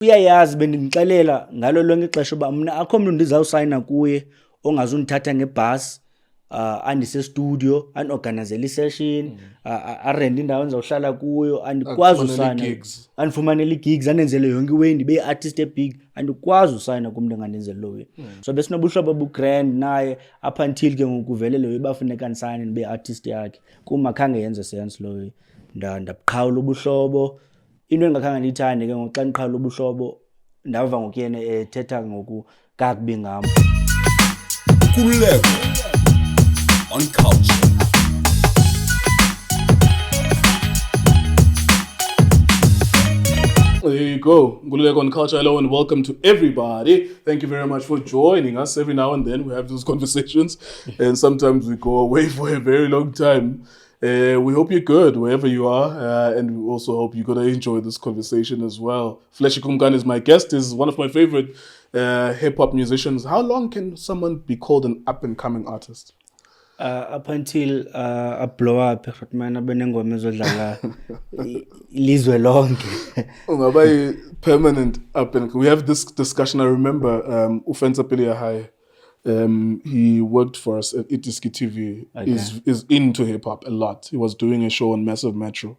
uyayazi bendimxelela ngalo lonke ixesha uba mna akho mntu ndizawusayina kuye ongazundithatha ngebhasi andisestudio anorganizele isession arende indawo endizawuhlala kuyo andikwazi usayina andifumanele ii-gigs andenzele yonke iway ndibe yi-artist ebig andikwazi usayina kumntu engandenzeli loo way so besinobuhlobo bugrand naye up until ke ngoku uvelele uba bafuneka ndisayine ndibe yi-artist yakhe kuma khange yenze sense loo way ndabuqhawula ubuhlobo into endingakhange ndiyithande ke ngoku xa ndiqhawula ubuhlobo ndava ngoku yena ethetha ngoku kakubi ngam Nkululeko on Cultr. There you go. Nkululeko on Cultr. Hello and welcome to everybody. Thank you very much for joining us. Every now and then we have those conversations and sometimes we go away for a very long time. We hope you're good wherever you are and we also hope you're going to enjoy this conversation as well. Flash Ikumkani is my guest. He's one of my favorite hip-hop musicians. How long can someone be called an up-and-coming artist? Up until a blow up man abenengoma ezodlala ilizwe lonke Ungaba permanent up and we have this discussion. I remember Ufenza Pilia High. He worked for us at Itiski TV. Okay. Is into hip hop a lot. He was doing a show on Massive Metro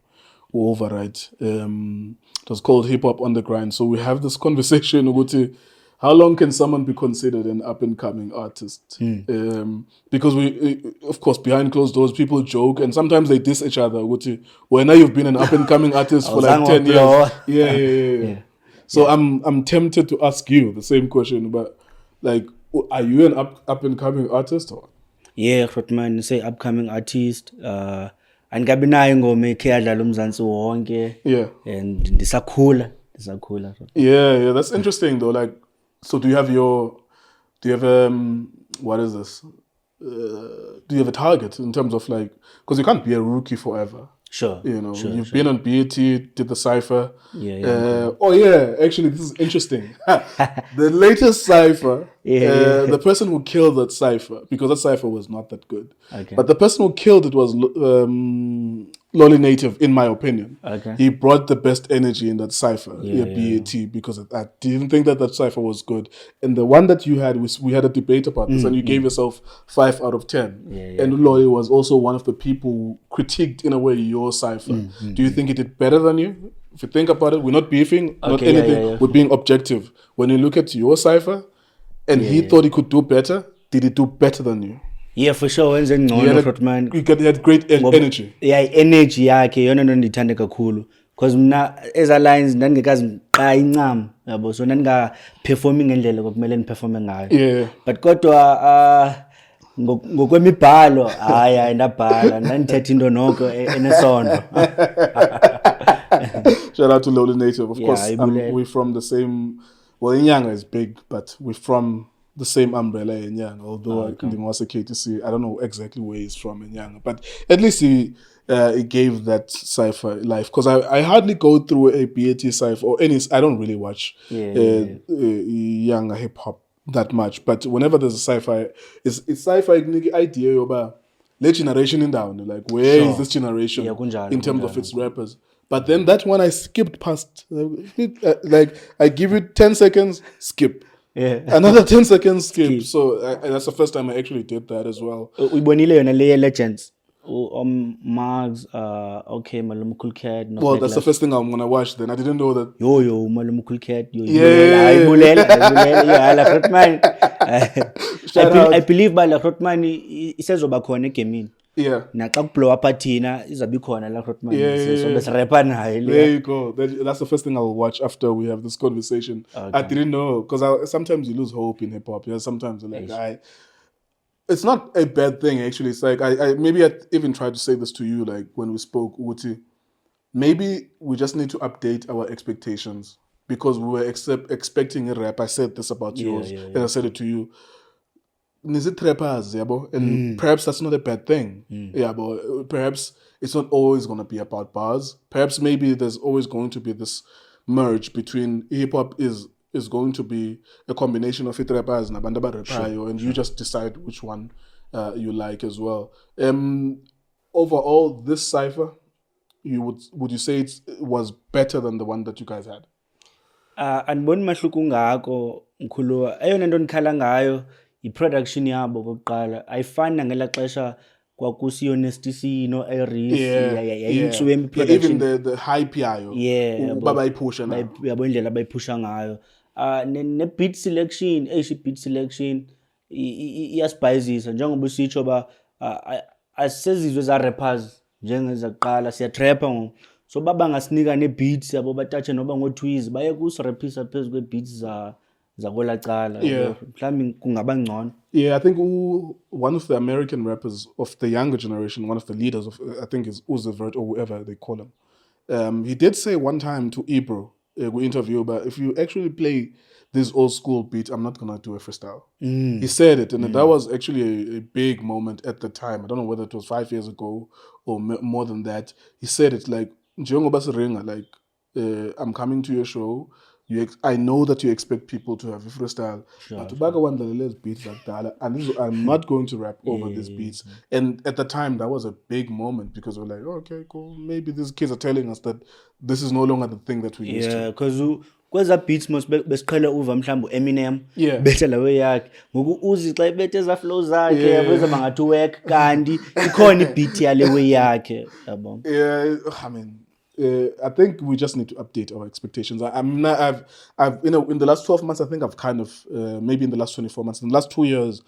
Override. It was called Hip Hop on the Grind. So we have this conversation about how long can someone be considered an up-and-coming artist? Because we, of course, behind closed doors, people joke and sometimes they diss each other. Well, now you've been an up-and-coming artist for like 10 years. Yeah. So I'm tempted to ask you the same question, but like, are you an up-and-coming artist? Or? Yeah, man, say upcoming artist. Angabi nayo ingoma ekhe yadlala uMzansi wonke. Yeah. And ndisakhula. Yeah, that's interesting though. Like, so do you have what is this? Do you have a target in terms of like, because you can't be a rookie forever. Sure. You know, you've been on BET, did the cypher. Yeah. Oh yeah, actually this is interesting. The latest cypher, the person who killed that cypher, because that cypher was not that good. Okay. But the person who killed it was Lolly Native, in my opinion. Okay. He brought the best energy in that cypher, BET, because I didn't think that cypher was good. And the one that you had, we had a debate about this, and you gave yourself 5 out of 10. And Lolly was also one of the people who critiqued, in a way, your cypher. Do you think he did better than you? If you think about it, we're not beefing, not anything. We're being objective. When you look at your cypher, and he thought he could do better, did he do better than you? Yeah, for sure. Wenze ngcono man. He had great energy. Yeah, energy yakhe yona nto ndithande kakhulu. Because mna eza lines ndandingekazi ngiqa incam, yabo. So ndandinga performing ngendlela okumele ndiperforme ngayo. Yeah. But kodwa ngokwemibhalo hayi ndabhala ndandithetha into noko enesondo. Shout out to Lolly Native. Of course, we're from the same. Well, Inyanga is big, but we're from the same umbrella in Inyanga. Although in the Masuku to see, I don't know exactly where he's from in Inyanga, but at least he gave that cypher life. Because I hardly go through a BET cypher or any. I don't really watch Inyanga hip hop that much. But whenever there's a cypher, it's cypher idea about let generation in down. Like where is this generation in terms of its rappers? But then that one I skipped past. Like I give it 10 seconds, skip. Yeah. Another 10 seconds, skip. So that's the first time I actually did that as well. Uyibonile yona le legends. Mags, okay, Malum Cool Cat. Well, that's the first thing I'm gonna watch. Then I didn't know that. Yo, Malum Cool Cat. Yeah. I believe by Rotman he says obakhona egamini. Yeah. Na xa kublow up thina izabe khona la Rotman. So besirapa naye. There you go. That's the first thing I'll watch after we have this conversation. Okay. I didn't know because sometimes you lose hope in hip hop. Yeah, sometimes you're like it's not a bad thing actually. It's like I even tried to say this to you like when we spoke, Uti. Maybe we just need to update our expectations because we were expecting a rap. I said this about yours and I said it to you. Nizit rappers, and perhaps that's not a bad thing. Yeah, but perhaps it's not always going to be about bars. Perhaps maybe there's always going to be this merge between hip hop is going to be a combination of hit rappers and bandaba rapayo, and you just decide which one you like as well. Overall, this cipher, would you say it was better than the one that you guys had? Andiboni mahluko ngako Mkhuluwa. Eyona nto ndikhala ngayo i-production yabo kokuqala. Ayifani nangelaa xesha kwakusiyo Nesty no-Aries yayintswembi even production. the hype yayo Yeah, uba bayiphusha na yabo indlela abayiphusha ngayo. Ne-beat selection, beat selection iyasibhayizisa njengoba usitsho ba asisezizwe za rappers njengezakuqala siyatrapha ngoku. So bangasinika ne-beats yabo batatshe noba ngo-twiz baye kusiraphisa phezu kwe-beats zakwelaa cala. Mhlawumbi kungaba ngcono. Yeah, I think one of the American rappers of the younger generation, one of the leaders of, I think is Uzi Vert or whoever they call him. He did say one time to Ebro, we interview, but if you actually play this old school beat, I'm not going to do a freestyle. He said it, and that was actually a big moment at the time. I don't know whether it was 5 years ago or more than that. He said it like, like I'm coming to your show. I know that you expect people to have a freestyle, but beats like that, and I'm not going to rap over these beats. And at the time, that was a big moment because we're like, oh, okay, cool. Maybe these kids are telling us that this is no longer the thing that we used to. Yeah, because kweza beats mos besiqhele uva mhlawumbe Eminem Yeah. bethe lawe yakhe ngoku Uzi xa ibethe eza flow zakhe yabeza bangathi work kanti ikhona ibeat yale way yakhe yabo. Yeah, I mean, I think we just need to update our expectations. I've in the last 12 months, I think I've kind of maybe in the last 24 months, in the last 2 years,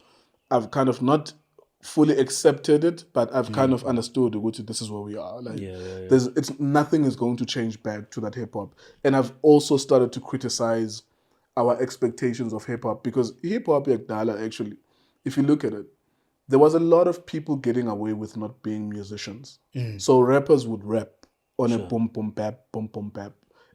I've kind of not fully accepted it, but I've kind of understood this is where we are. Like, nothing is going to change back to that hip hop, and I've also started to criticize our expectations of hip hop because hip hop, actually, if you look at it, there was a lot of people getting away with not being musicians. So rappers would rap on a boom boom bap,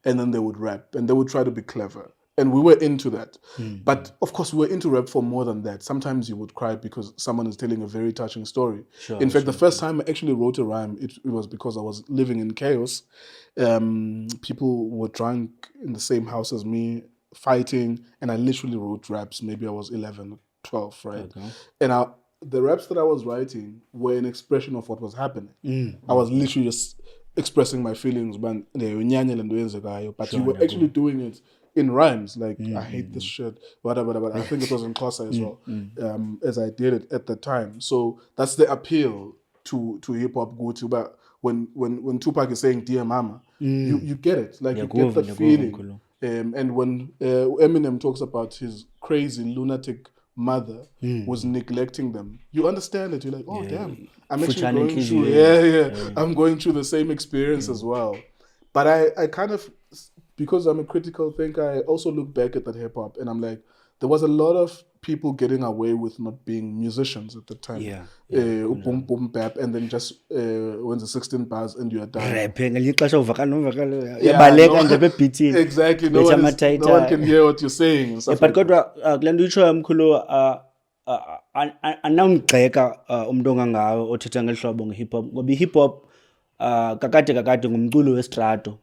and then they would rap and they would try to be clever. And we were into that. But of course, we were into rap for more than that. Sometimes you would cry because someone is telling a very touching story. In fact, the first time I actually wrote a rhyme, it was because I was living in chaos. People were drunk in the same house as me, fighting, and I literally wrote raps. Maybe I was 11, 12, right? Okay. And the raps that I was writing were an expression of what was happening. I was literally just expressing my feelings, but you were actually doing it in rhymes, like I hate this shit, whatever. I think it was in Xhosa as well, as I did it at the time. So that's the appeal to hip hop. But when Tupac is saying "Dear Mama," you get it, like you get that feeling. And when Eminem talks about his crazy lunatic mother was neglecting them, you understand it. You're like, oh damn, I'm actually going through I'm going through the same experience as well. But I kind of, because I'm a critical thinker, I also look back at that hip hop and I'm like, there was a lot of people getting away with not being musicians at the time. Boom boom bap, and then just when the 16 bars and you are done. Exactly. No one can hear what you're saying. And stuff but kodwa kule nto itshoyo mkhulu anawungigxeka umntu ongangawo othetha ngeli hlobo nge-hip hop ngoba i-hip hop kakade ngumculo westrato.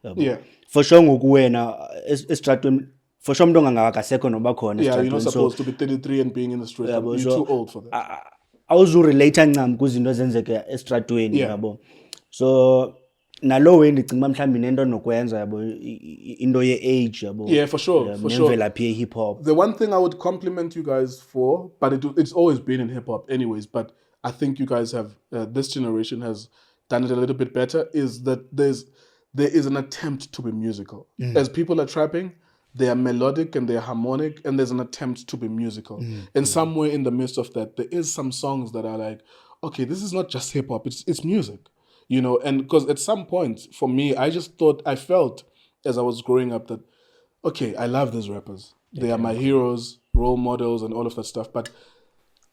For sure ngoku wena estratweni, for sure umntu ongangawo akasekho noba khona estratweni. You're not supposed to be 33 and being in the street. You're too old for that. Awuzurelate ncam kwizinto ezenzeka estratweni yabo. So nalo way ndicinga uba mhlawumbi nento nokwenza yabo into ye-age yabo. Yeah, for sure. Nemvelaphi ye-hip hop. The one thing I would compliment you guys for, but it's always been in hip hop anyways, but I think you guys have, this generation has done it a little bit better, is that there is an attempt to be musical. As people are trapping, they are melodic and they are harmonic, and there's an attempt to be musical. And somewhere in the midst of that, there is some songs that are like, okay, this is not just hip hop, it's music. You know, and because at some point, for me, I felt as I was growing up that, okay, I love these rappers. They are my heroes, role models, and all of that stuff. But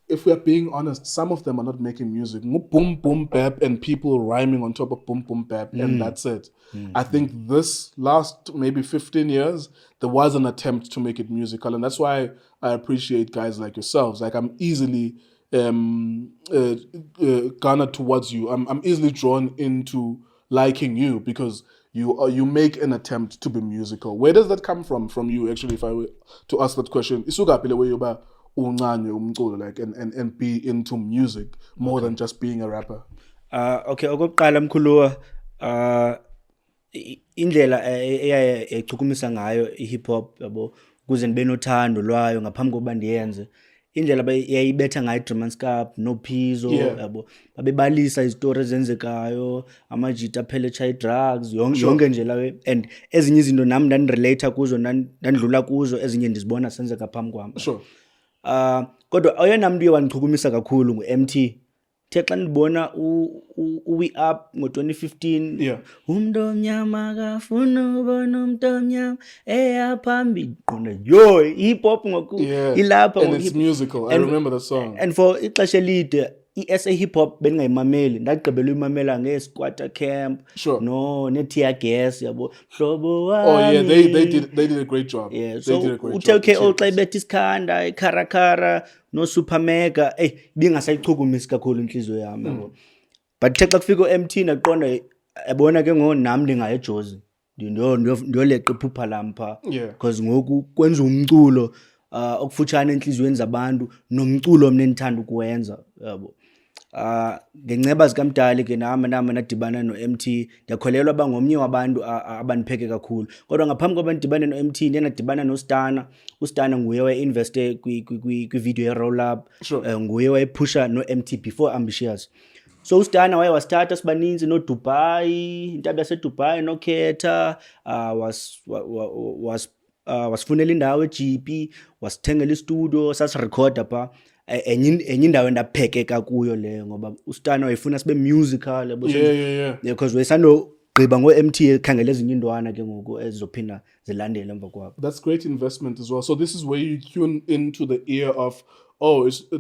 if we are being honest, some of them are not making music. Boom, boom, bap, and people rhyming on top of boom, boom, bap, and that's it. I think this last maybe 15 years, there was an attempt to make it musical. And that's why I appreciate guys like yourselves. Like, I'm easily garnered towards you. I'm easily drawn into liking you because you make an attempt to be musical. Where does that come from you, actually, if I were to ask that question? Like and be into music more than just being a rapper. Okay, okokuqala mkhuluwa, indlela eyayichukumisa ngayo ihip hop yabo ukuze ndibe nothando lwayo ngaphambi kokuba ndiyenze indlela yayibetha ngayo Driemaanskap noPhizo yabo babebalisa izitori ezenzekayo amajita aphele chai drugs yonke nje lawe and ezinye izinto nami ndanirelate kuzo ndandlula kuzo ezinye ndizibona senzeka phambi kwami kodwa oyena muntu wandichukumisa kakhulu nguMtee the xa ndibona we up ngo-2015 umuntu omnyama akafuna ubona umuntu omnyama eyaphambili qonda yo hip hop ngoku ilapha and it's musical. I remember the song and for ixesha elide i-SA hip hop bengingayimameli ndagqibela uyimamela nge-squatter camp no ne-tear gas yabo hlobo wami they did a great job so uTK xa ibetha isikhanda ikharakara no super mega bingasayichukumisi kakhulu inhliziyo yami yabo but xa kufika uMtee naqonda yabona ke nami ndingaye eJozi ndiyoleqa iphupha lami pha because ngoku kwenza umculo okufutshane enhliziyweni zabantu nomculo mina endithanda ukuwenza yabo ngenceba zikaMdali ke nami nadibana noMtee ndiyakholelwa bangomnye wabantu abanipheke kakhulu kodwa ngaphambi kokuba ndibane noMtee ndinadibana uStana nguye wayeinveste kwi-video ye-roll-up nguye wayephusha noMtee before Ambitious so uStana wasithatha sibaninzi noDubai intaba yaseDubai noKhetha wasifunela indawo eGP wasithengela istudio sasirecorda pha enye indawo endaphekeka kuyo le ngoba uStana wayefuna sibe musical yabo because wayesandogqiba ngoMtee ekhangela ezinye indwana ke ngoku ezizophinda zilandele emva kwabo. That's great investment as well. So this is where you tune into the ear of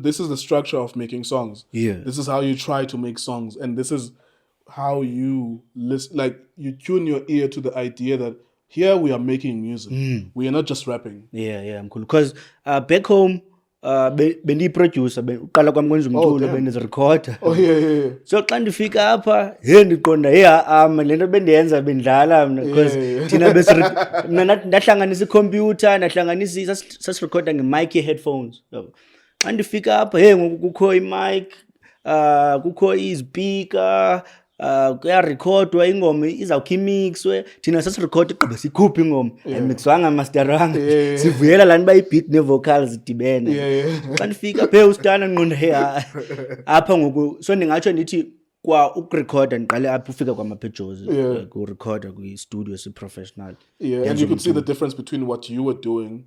this is the structure of making songs. This is how you try to make songs and this is how you listen, like you tune your ear to the idea that here we are making music. We are not just rapping. I'm cool because back home bendiyiproducer uqala kwami kwenza umculo bendizirecorda so xa ndifika apha ndiqonda lento bendiyenza bendidlala mina because thina ndahlanganisa ikhompyutha ndahlanganisa sasirecorda ngemic ye-headphones xa ndifika apha ngoku kukho imic kukho izipika kuyarekhodwa ingoma izawukhe imixwe thina sasirecorda igqiba sikhupha ingoma ayimixwanga masteranga sivuyela lani bayibeat ne-vocals zidibene xa ndifika apha uStana nqonda apha ngoku so ndingatsho ndithi kwa ukurecorda ndiqale apha ufika kwamaphejozi kurecorda kwi-studio si-professional and you could see the difference between what you were doing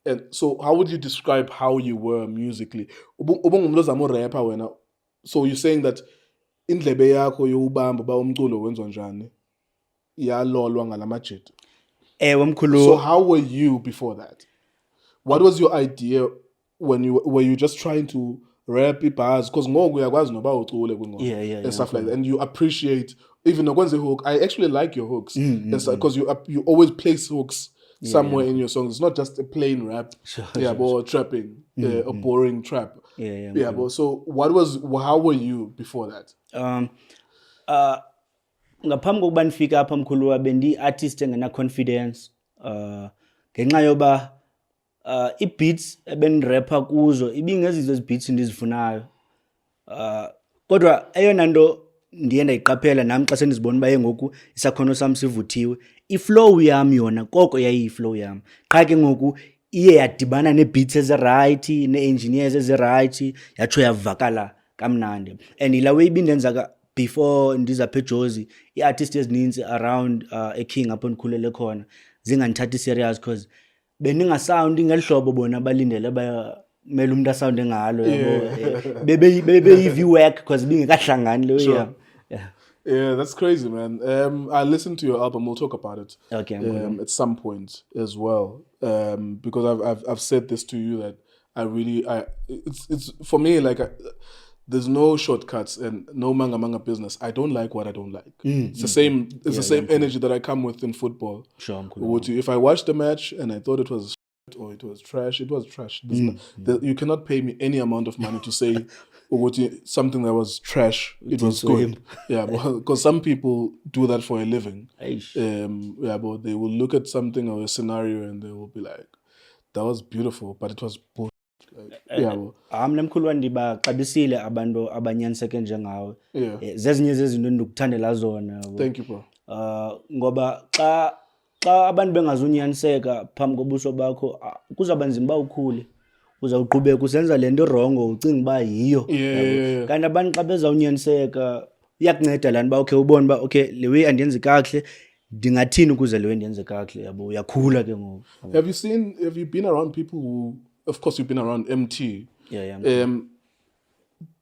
and so how would you describe how you were musically ubungumntu ozama urapper wena so you're saying that indlebe yakho yobamba ba umculo wenziwa njani yalolwa ngalamajit mkhulu so how were you before that what was your idea when were you just trying to rap bars because ngoku uyakwazi noba ucule kwingoma and stuff like that and you appreciate even nokwenza hook I actually like your hooks because you always place hooks somewhere in your songs. It's not just a plain rap, or trapping, a boring trap. But so how were you before that? Ngaphambi kokuba ndifika apha mkhulu bendi-artist engena confidence ngenxa yoba i-beats ebendirapha kuzo ibingezizo ezi-beats ndizifunayo kodwa eyona nto ndiye ndayiqaphela nami xa sendizibona uba ngoku isakhono sam sivuthiwe iflow yam yona koko yayiyiflow yam qha ke ngoku iye yadibana nee-beats ezi-right nee-engineers ezi-right yatsho yavakala kamnandi and yila way ibindenza before ndizapha eJozi ii-artists ezininzi around eKing apho ndikhulele khona zingandithathi serious because bendingasawundi ngeli hlobo bona balindele mele umuntu asawunde ngalo yabo bebeyi-work because bingekahlangani leyo Yeah, that's crazy, man. I listened to your album. We'll talk about it at some point as well. Because I've said this to you that it's for me like there's no shortcuts and no manga business. I don't like what I don't like. It's the same. It's the same energy that I come with in football. Sure, I'm cool. If I watched the match and I thought it was shit or it was trash, it was trash. You cannot pay me any amount of money to say something that was trash. It was good. Because some people do that for a living. But they will look at something or a scenario and they will be like, "That was beautiful, but it was bullshit." Mkhulu wandibaxabisile abantu abanyaniseke njengawe zezinye zezinto endikuthandela zona thank you bro ngoba xa abantu bengazunyaniseka phambi kobuso bakho kuzaba nzima uba ukhule. Uzawuqhubeka usenza lento irongo ucinga uba yiyo. Yeah. Kanti abantu xa bezawunyaniseka iyakunceda laa nto uba okay ubone uba okay le way andiyenzi kakuhle ndingathini ukuze le way ndiyenze kakuhle yabo uyakhula ke ngoku. Have you been around people who, of course you've been around Emtee. Yeah.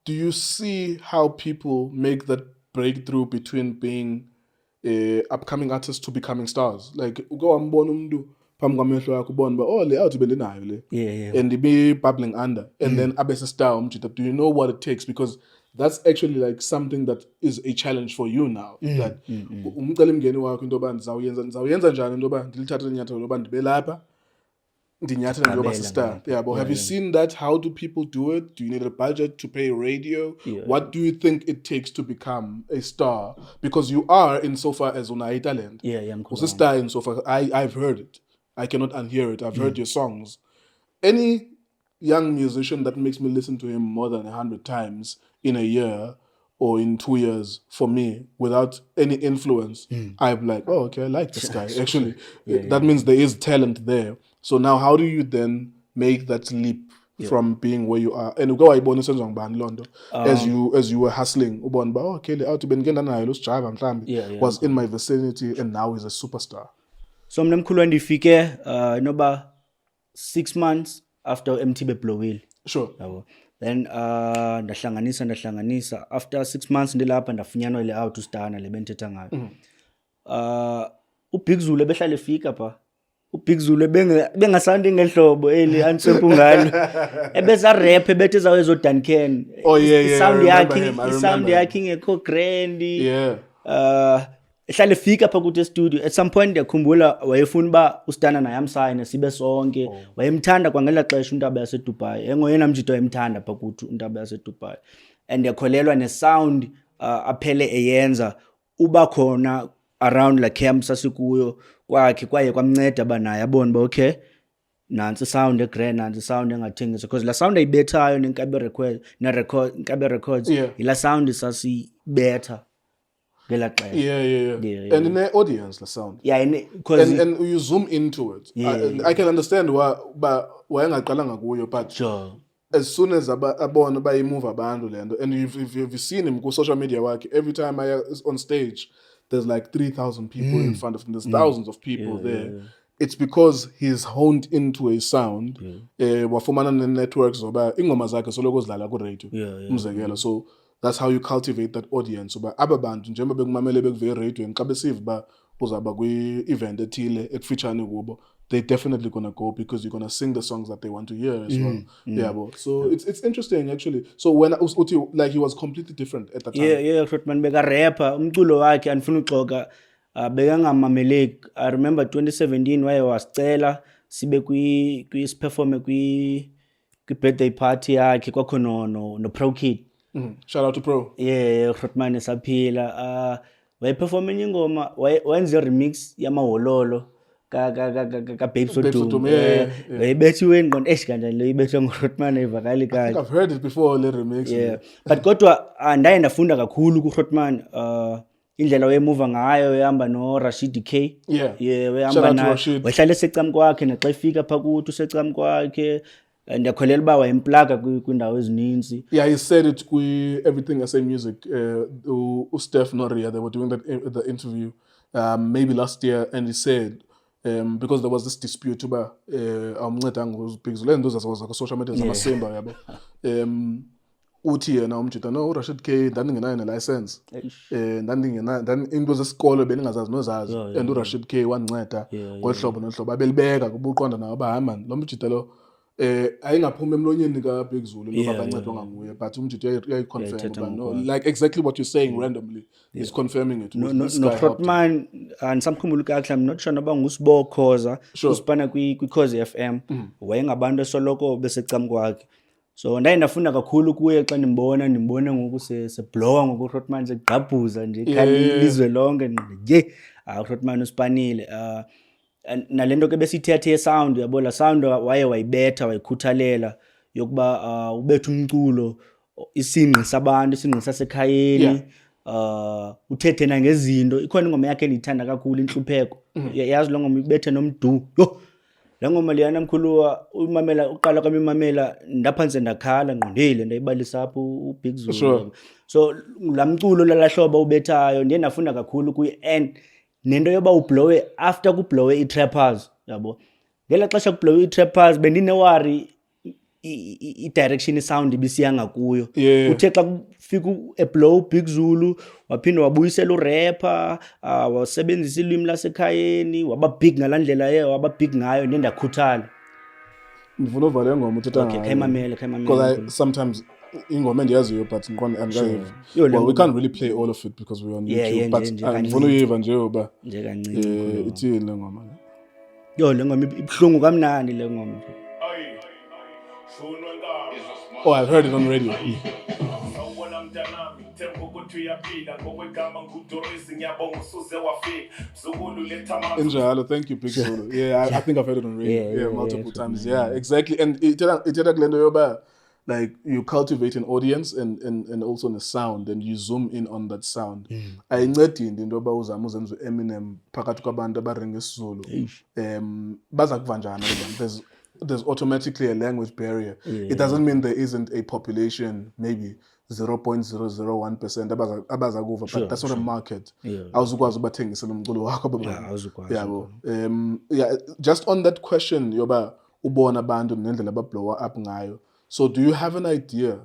Do you see how people make that breakthrough between being upcoming artists to becoming stars? Like uke wambona umuntu phambi kwamehlo yakho ubona ba oh le out bendinayo le. Yeah. And be bubbling under and then abese star umjita. Do you know what it takes? Because that's actually like something that is a challenge for you now. That umcela imngeni wakho into yoba ndizawuyenza njani into yoba ndilithathe inyathelo loba ndibe lapha ndinyathele njengoba star. Yeah, but have you seen that? How do people do it? Do you need a budget to pay radio? What do you think it takes to become a star? Because you are, insofar as una talent. Was a star insofar. I've heard it. I cannot unhear it. I've heard your songs. Any young musician that makes me listen to him more than 100 times in a year or in 2 years, for me, without any influence, I'm like, oh, okay, I like this guy. Actually, that means there is talent there. So now how do you then make that leap from being where you are? And go ibona senzo ngibani londo as you were hustling ubona ba okay le out bengenda nayo lo driver mhlambi was in my vicinity and now he's a superstar. So mina mkhulu ndifike noba 6 months after Emtee beblowile. Sure. Yabo. Then ndahlanganisa after 6 months ndilapha ndafunyanwa ile out ustana le benthetha ngayo. uBig Zulu behlale fika pha. uBig Zulu bengasandi ngehlobo eli Anzo ngalo. Ebeza rap ebethe zawo ezoDuncan. Oh yeah. Sound yakhe ingekho grand. Yeah. Ehlale fika pha kuthi studio. At some point ndiyakhumbula wayefuna uba ustana naye amsayine sibe sonke. Wayemthanda kwangela xesha uNtaba yaseDubai. Engoyena mjito emthanda pha kuthi uNtaba yaseDubai. And ndiyakholelwa ne sound aphele eyenza uba khona around la camp sasikuyo kwakhe kwaye kwamnceda banaye abone ba okay nansi sound egrand nansi sound engathengisa because la sound ayibethayo nenkabe records ila sound sasi better ngela xesha. Yeah. And in the audience the sound because and you zoom into it. I can understand why engaqalanga kuyo but sure. As soon as abona bayimove abantu lento and you've seen him ku social media work every time I is on stage there's like 3,000 people in front of him. There's thousands of people there. Yeah. It's because he's honed into a sound. Wafumana networks oba ingoma zakhe soloko zidlala ku radio. Umzekelo. So that's how you cultivate that audience. Oba ababantu njengoba bekumamele bekuve radio xa besiva ba uzaba kwi event ethile ekufitshane kubo, they definitely gonna go because you're gonna sing the songs that they want to hear as well. But so it's interesting actually. So when Uti like he was completely different at that time. Yeah, man beka rapper umculo wakhe anifuna uxoka bekangamameli. I remember 2017 waye wasicela sibe kwi perform kwi birthday party yakhe kwakho no Pro Kid. Shout out to Pro. Yeah, man esaphila. Waye performing ingoma wenze remix yamawololo ka Babes Odum. Wayibethiwe ngqondo kanjani lo ibethwe nguRotman evakali kahle. I think I've heard it before le remix. Yeah. But kodwa ndaye ndafunda kakhulu kuRotman indlela wayemove ngayo ehamba no Rashid K. Wehamba naye. Wahlala esecam kwakhe naxa efika pha kuthi usecam kwakhe. Ndiyakholela uba wayemplaga kwindawo ezininzi. Yeah, he said it everything I say music. Steph Noria, they were doing the interview maybe last year, and he said because there was this dispute about amnceda ngoBig Zulu and those as was social media zamasemba yabo. Uthi yena umjita no Rashid K ndandingenayo ne-license. Then into zesikole beningazazi nozazi and uRashid K wanceda ngohlobo nohlobo abelibeka kubuqonda nawo bahamba lo mjita lo ayingaphuma emlonyeni kaBig Zulu lo bancedwa ngakuye but umjita uyayiconfirm no like exactly what you're saying randomly is confirming it. No Rotman and samkhumbulo kahle I'm not sure noba nguSibo Khoza usipana kwi Khoza FM wayengabantu esoloko besecam kwakhe. So ndaye ndafunda kakhulu kuye xa nimbona ngoku seblowa ngoku Rotman segqabhuza nje khali ilizwe lonke nje Rotman usipanile nalento ke besithethe sound yabo la sound wayibetha wayikhuthalela yokuba ubetha umculo isingqi sabantu isingqi sasekhayeni uthethe na ngezinto. Ikhona ingoma yakhe endiyithanda kakhulu, Inhlupheko. Yazi lo ngoma ibethe nomdu. Yo, la ngoma liyana mkhuluwa umamela, uqala kwami imamela ndaphansi ndakhala ngqondile ndayibalisa apho uBig Zulu. Sure. So la mculo lalahlobo ubethayo ndiye nafunda kakhulu kuye, and nento yoba ublowe after kublowe i-trappers, yabo. Ngela xesha kublowe i-trappers bendinewari i-direction sound ibisiya ngakuyo. Yeah. Uthe xa kufika eblow Big Zulu waphinda wabuyisela urapper, wasebenzisa ilwimi lasekhayeni, waba big ngalandlela waba big ngayo, nendakhuthala. Ndifuna uvala ngoma uthetha Okay, ngayo. khayimamele. Because sometimes ingoma endiyaziyo but well, we can't really play all of it because we're on YouTube, but ndifuna uyiva nje uba nje kancane ithini le ngoma. Yo, le ngoma ibhlungu kamnandi le ngoma. Oh, I've heard it on radio. Injalo, thank you, Big Zulu. Yeah, I think I've heard it on radio. Multiple times. Yeah, exactly. And itela kulento yoba, like, you cultivate an audience and also the sound, and you zoom in on that sound. Ayincedi into yoba uzama uzenza Eminem phakathi kwabantu abarenga isiZulu. Baza kuvanjana abantu. There's automatically a language barrier. It doesn't mean there isn't a population, maybe 0.001% abaza kuva, but that's not a market. Awuzukwazi ubathengisela umculo wakho babo. Yeah, just on that question yoba ubona abantu nendlela abablowa up ngayo. So do you have an idea,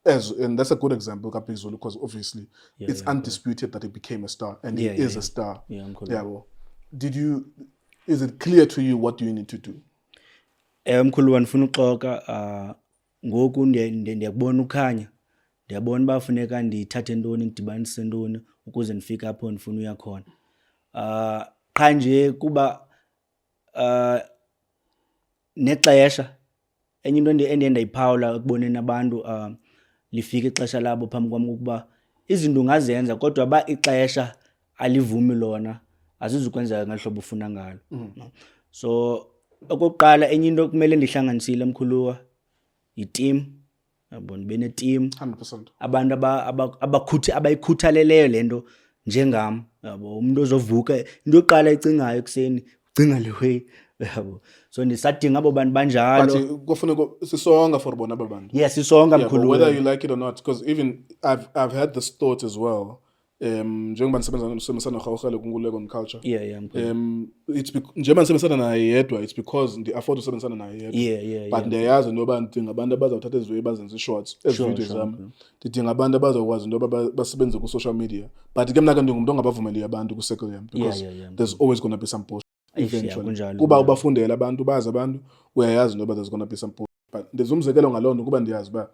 and that's a good example, Big Zulu, because obviously it's undisputed that he became a star, and he is a star. Well, is it clear to you what do you need to do? Mkhulu wanifuna uxoka, ngoku ndiyakubona ukhanya, ndiyabona uba funeka ndithathe ntoni, ndidibanise ntoni ukuze ndifike apho ndifuna uya khona. Qha nje kuba nexesha enye into endiye ndayiphawula ekuboneni abantu lifike ixesha labo phambi kwam ukuba izinto ungazenza kodwa ba ixesha alivumi lona azizukwenzeka ngahlobo ufuna ngalo. So okokuqala enye into kumele ndihlanganisile mkhuluwa yi-team, yabona, bene-team 100%. abantu abayikhuthaleleyo lento njengam, yabo, umuntu ozovuka into yokuqala ecingayo ekuseni ucinga le way, yabo. So ndisadinga abo bantu banjalo. But kufuneka sisonga for bona abantu. Yes, sisonga mkhulu. Whether you like it or not, because even I've had this thought as well. Njengoba nisebenzisa noGawugele kuNkululeko Culture. It's njengoba nisebenzisana naye yedwa, it's because ndi afford usebenzisana naye yedwa. But ndiyazi ndoba ndidinga abantu abazawuthatha eziwe bazenze shorts, videos zami. Ndidinga abantu abazokwazi ndoba basebenze ku social media. But ke mina ndingumuntu ongabavumeli abantu ku circle yami, because there's always going to be some bullshit eventually. Kuba ubafundela abantu bazi abantu uyayazi ndoba there's going to be some bullshit. But ndezumzekelo ngalonto kuba ndiyazi ba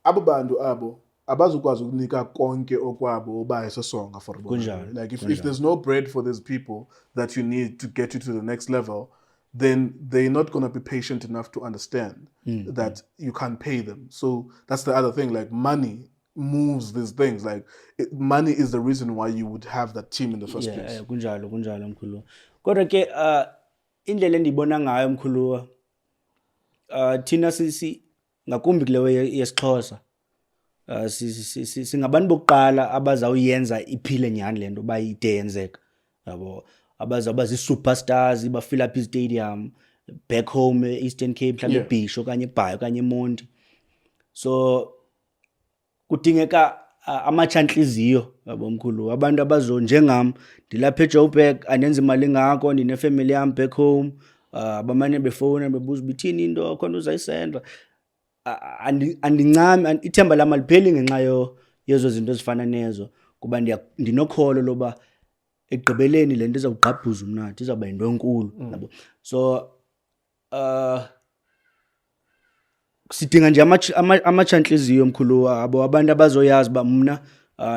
abo bantu abo abazukwazi ukunika konke okwabo oba sesonga for bona. Like if there's no bread for these people that you need to get you to the next level, then they're not going to be patient enough to understand that you can't pay them. So that's the other thing, like money moves these things. Like money is the reason why you would have that team in the first place. Kunjalo mkhulu. Kodwa ke indlela endibona ngayo mkhulu, thina sisi ngakumbi kulewe yesiXhosa, singabantu bokuqala abazawuyenza iphile nyani lento bayide yenzeka, yabo, abazawuba zi-superstars bafila up stadium back home Eastern Cape, mhlawumbe eBhisho kanye eBhayi kanye eMonti. So kudingeka amachanhliziyo, yabo mkhulu, abantu abazo njengam ndilapha eJoburg andenza imali ngako, ndinefamily yami back home, abamane befona bebuza bithini into khona uzayisenda. Andincami ithemba lami alipheli ngenxa yezo zinto ezifana nezo, kuba ndinokholo loba egqibeleni lento izawugqabhuza umnatha, izawuba yinto enkulu, yabo. So sidinga nje amachanhliziyo mkhulu, abo abantu abazoyazi ba mna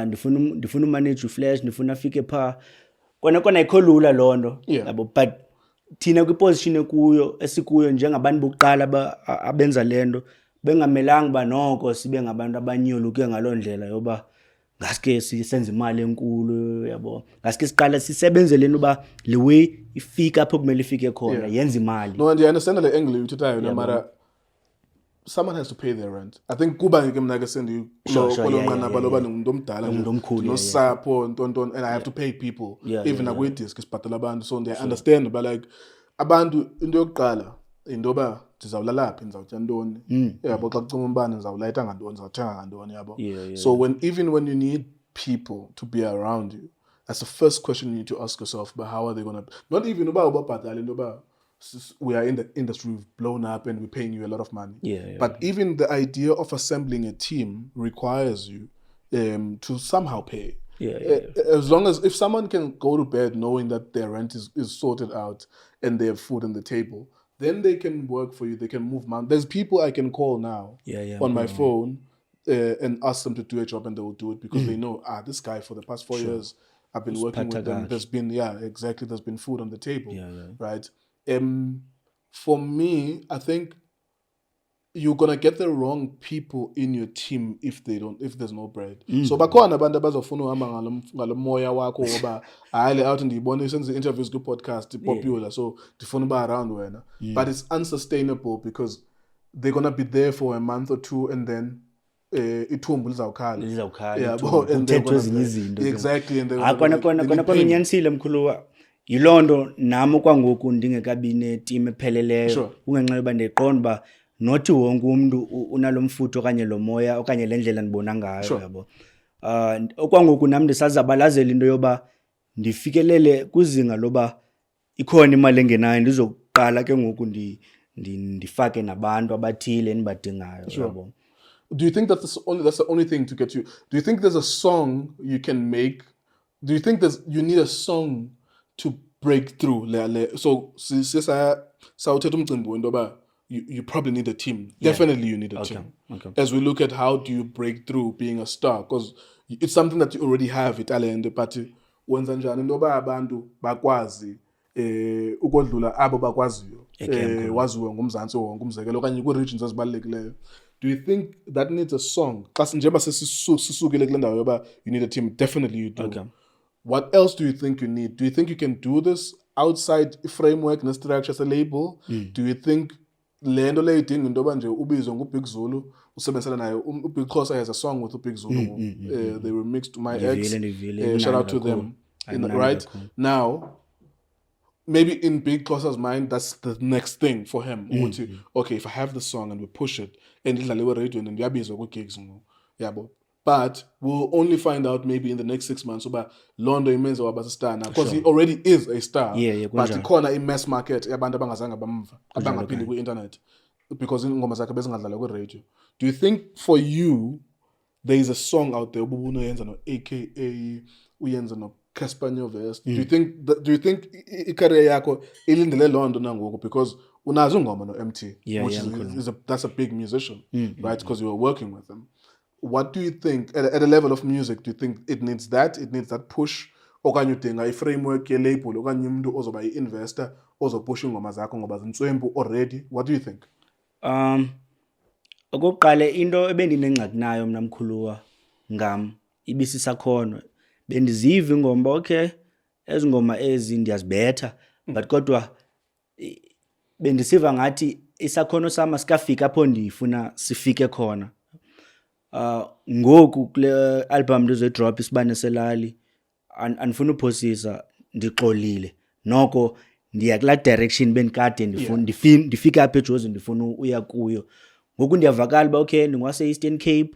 ndifuna umanage uFlash, ndifuna afike pha kona ayikho lula lonto, yabo. But thina kwiposition esikuyo njengabantu bokuqala abenza lento bengamelanga ba noko sibe ngabantu abanyoluke ngaloo ndlela yoba ngaske sisenze imali enkulu, yabo. Ngaske siqala sisebenze lento ba le way ifika apho kumele ifike khona yenza imali. No, and I understand the angle uthethayo, no matter someone has to pay their rent. I think kuba ngike mina ke sendi baloba ngumuntu omdala nosapho and I have to pay people even akwi-disc sibhadala abantu, so they understand but like abantu into yokuqala indoba ndizawulala laphi ndizawutya ntoni yabo xa kucima umbane ndizawulayita ngantoni ndizawuthenga ngantoni yabo. So when you need people to be around you, that's the first question you need to ask yourself. But how are they gonna? Not even about we are in the industry, we've blown up, and we're paying you a lot of money. But even the idea of assembling a team requires you to somehow pay. As long as if someone can go to bed knowing that their rent is sorted out and they have food on the table, then they can work for you. They can move mountains. There's people I can call now on my phone and ask them to do a job, and they will do it because they know this guy for the past 4 years I've been working with them. There's been there's been food on the table, right? For me, I think you're gonna get the wrong people in your team if there's no bread. So bakhona abantu abazofuna uhamba ngalomoya wakho ngoba hayi out ndiyibona senze interviews ku podcast popular, so ndifuna uba around wena. But it's unsustainable because they're gonna be there for a month or two and then ithumbu lizawukhala uthethwe ezinye izinto exactly, and kona unyanisile mkhuluwa. Yilonto nami kwangoku ndingekabi neteam epheleleyo kungenxa yoba ndiqonda uba nothi wonke umuntu unalomfutho okanye lomoya okanye lendlela ndibona ngayo yabo. Okwangoku nami ndisazabalazela into yoba ndifikelele kuzinga loba ikhona imali engenayo ndizokuqala ke ngoku ndifake nabantu abathile endibadingayo yabo. Do you think that's the only thing to get you? Do you think there's a song you can make? Do you think you need a song to break through? So you probably need a team. Definitely you need a team. As we look at how do you break through being a star, because it's something that you already have it in the party. Wenza njani ndoba abantu bakwazi ukodlula abo bakwaziyo waziwe ngumzantsi wonke umzekelo okanye ku regions ezibalulekileyo. Do you think that needs a song? Xa njengoba sisukile kule ndawo yoba you need a team, definitely you do. What else do you think you need? Do you think you can do this outside framework ne-structure as a label? Do you think le nto leyo idinga into yoba nje ubizwe nguBig Zulu usebenzisana naye? uBig Xhosa has a song with uBig Zulu. They remixed My Ex. Shout out to them. Right? Now, maybe in Big Xhosa's mind, that's the next thing for him. Okay, if I have the song and we push it, and idlale radio and ndiyabizwa ku-gigs yabo. But we'll only find out maybe in the next 6 months about London imenza waba star now, because he already is a star. But ikhona i-mass market yabantu abangazange bamva abangaphili ku-internet because ingoma zakhe bezingadlala ku-radio. Do you think for you there is a song out there ububuno yenza no AKA uyenza no Casper Nyovest? Do you think i-career yakho ilindele London nangoku because unazo ngoma no Emtee, which that's a big musician, right? Because you were working with them. What do you think at a level of music? Do you think it needs that push, okanye udinga i-framework ye-label okanye umuntu ozoba i-investor ozopusha ingoma zakho ngoba zintswembu already? What do you think? Okokuqala into ebendinengxaki nayo mna mkhuluwa ngam ibisisakhono bendiziva ingoma okay ezi ngoma ezi ndiyazibetha but kodwa bendisiva ngathi isakhono sama sikafika apho ndifuna sifike khona. Ngoku kule album ndizodrop isibane selali andifuna uphosisa ndixolile noko ndiya kula direction bendikade ndifika apha eJozi ndifuna uya kuyo. Ngoku ndiyavakala uba okay ndingwase Eastern Cape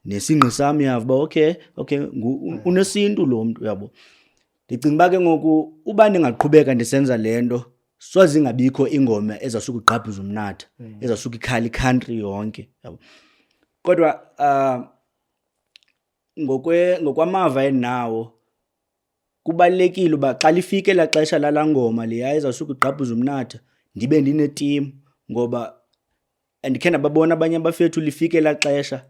nesingqi sami yava okay unesintu lo muntu yabo. Ndicinga uba ke ngoku uba ndingaqhubeka ndisenza lento soze ingabikho ingoma ezasuka igqabhuza umnatha ezasuka ikhala i-country yonke yabo. Kodwa ngokwamava endinawo kubalekile uba xa lifike la xesha lala ngoma leya ezasuka igqabhuza umnatha ndibe ndineteam, ngoba andikhe ndababona abanye abafethu lifike la xesha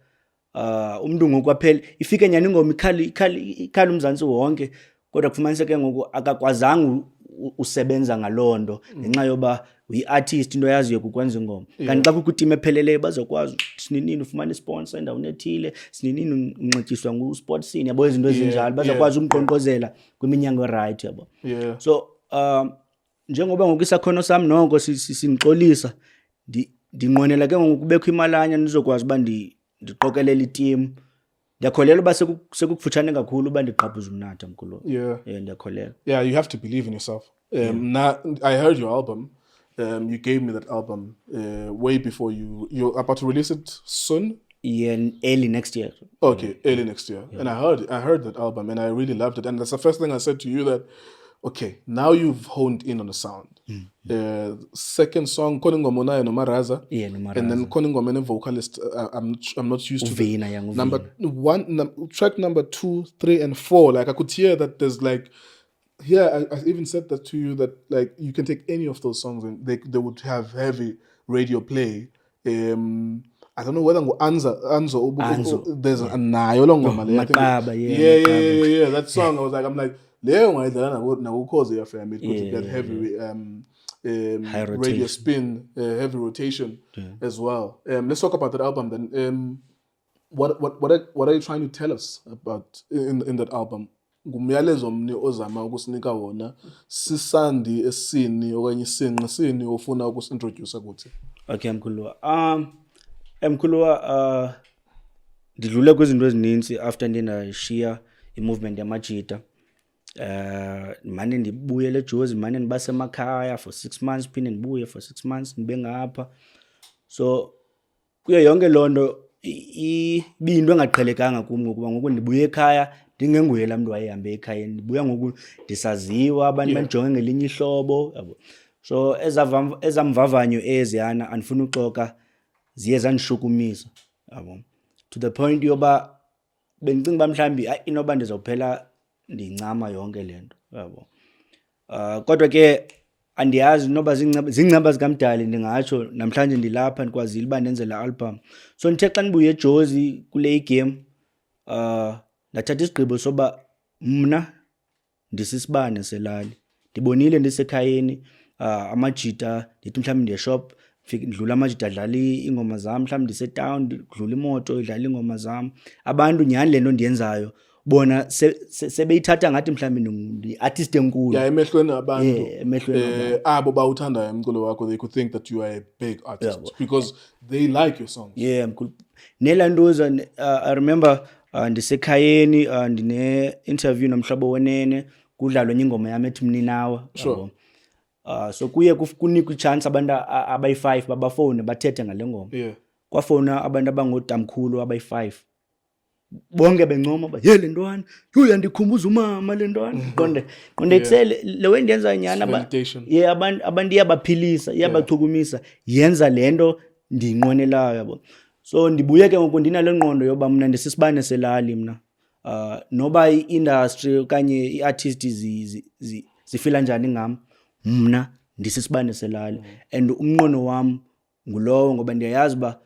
umntu ngoku aphela ifike nyani ingoma ikhala umzantsi wonke kodwa kufumaniseke ngoku akakwazanga usebenza ngaloo nto ngenxa yoba uyi-artist into yaziyo kukwenza ingoma. Kanti xa kukho iteam epheleleyo bazokwazi sininini ufumana isponsor endaweni ethile, sininini unxityiswa nguSportscene yabo, izinto ezinjalo bazokwazi umqonqozela kwiminyango right yabo. So njengoba ngoku isakhono sami noko sinixolisa ndinqwenela ke ngokubekho imalanya ndizokwazi uba ndiqokelela iteam. Ndiyakholelwa uba sekukufutshane kakhulu uba ndigqabhuze umnatha mkhulu. Yeah. Ndiyakholelwa. Yeah, you have to believe in yourself. Now, I heard your album. You gave me that album way before you're about to release it soon. Yeah, early next year. Okay, early next year. Yeah. And I heard that album and I really loved it. And that's the first thing I said to you that, okay, now you've honed in on the sound. Second song, Koningomona no Maraza. Yeah, no Maraza. And then Koningomene vocalist. I'm not used to Uvina, that. young Number one, track number 2, 3, and 4. Like I could hear that there's like. Yeah, I even said that to you that like you can take any of those songs and they would have heavy radio play. I don't know whether Anzo. There's a nayo long yeah. That song I'm like Leo na cause your family because it got heavy radio spin, heavy rotation as well. Let's talk about that album then. What are you trying to tell us about in that album? Ngumyalezo mni ozama ukusinika wona sisandi esini okanye isinqe sini ofuna ukusintroduce kuthi. Okay mkhulwa. Mkhulwa ndidlule kwizinto ezininzi after ndinashiya i-movement yamajita. Manje ndibuyele eJozi, manje ndibasemakhaya for 6 months, phinde ndibuye for 6 months ndibe ngapha. So kuyo yonke lonto ibinto engaqhelekanga kum ngokuba ngoku ndibuye ekhaya ndingenguye la mntu wayehambe ekhayeni, ndibuya ngoku ndisaziwa abantu bandijonge ngelinye ihlobo yabo. So ezamvavanyo eziyana andifuna uxoka ziye zandishukumisa yabo, to the point yoba bendicinga uba mhlawumbi inoba ndizawuphela ndincama yonke le nto yabo. Kodwa ke andiyazi noba zingcamba zikamdali, ndingatsho namhlanje ndilapha ndikwazile uba ndenze la album. So ndithe xa ndibuye eJozi kule igame ndathatha isigqibo soba mna ndisisibane selali. Ndibonile ndisekhayeni amajita ndithi mhlawumbi ndiyeshop ndidlula amajita adlala iingoma zam, mhlawumbi ndisetown ndidlula imoto idlala iingoma zam. Abantu nyhani le nto ndiyenzayo bona sebeyithatha ngathi mhlawumbi ndi-artist enkulu. Yeah, emehlweni abantu. Abo bawuthandayo umculo wakho, they could think that you are a big artist because they like your songs. Yeah, mkhulu. Nelantuza I remember ndisekhayeni ndine-interview nomhlobo wenene kudlalwa ingoma yami ethi Mninawa. Sure. So kuye kunikwa ichance abantu abayi-5 babafone bathethe ngale ngoma. Yeah. Kwafona abantu abangotamkhulu abayi-5. Bonke bencoma ba le ntwana uyandikhumbuza umama le ntwana. Qonde kusele le wendenza nyana abantu iyabaphilisa iyabachukumisa yenza lento ndinqwenelayo yabo. So ndibuye ke ngoku ndinale ngqondo yoba mna ndisisibane selali mna. Noba i-industry okanye i-artist zifila njani ngam, mna ndisisibane selali. And umnqono wam ngulowo ngoba ndiyayazi uba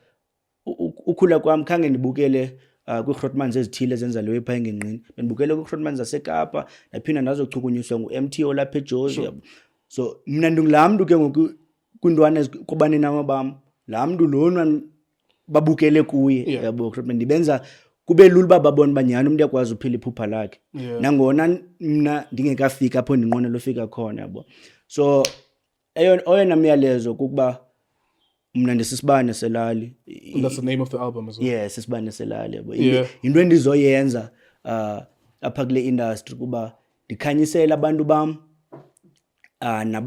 ukhula kwam khange ndibukele kwi-Grootmans ezithile ezenza leyo phaa engingqini. Bendibukele kwi-Grootmans zaseKapa ndaphinda ndazochukunyiswa ngu-Emtee olapha eJozi yabo. So mna ndingulaa mntu ke ngoku kwintwana kubaninawa bam, laa mntu lona babukele kuye yabo. Ndibenza kube lula uba babone uba nyhani umntu yakwazi uphila iphupha lakhe nangona mna ndingekafika apho ndinqwenela ufika khona yabo. So oyena myalezo kukuba mna ndisisibane selali. That's the name of the album as well. Yeah, sisibane selali yabo. Into endizoyenza apha kule industry kuba ndikhanyisele abantu bam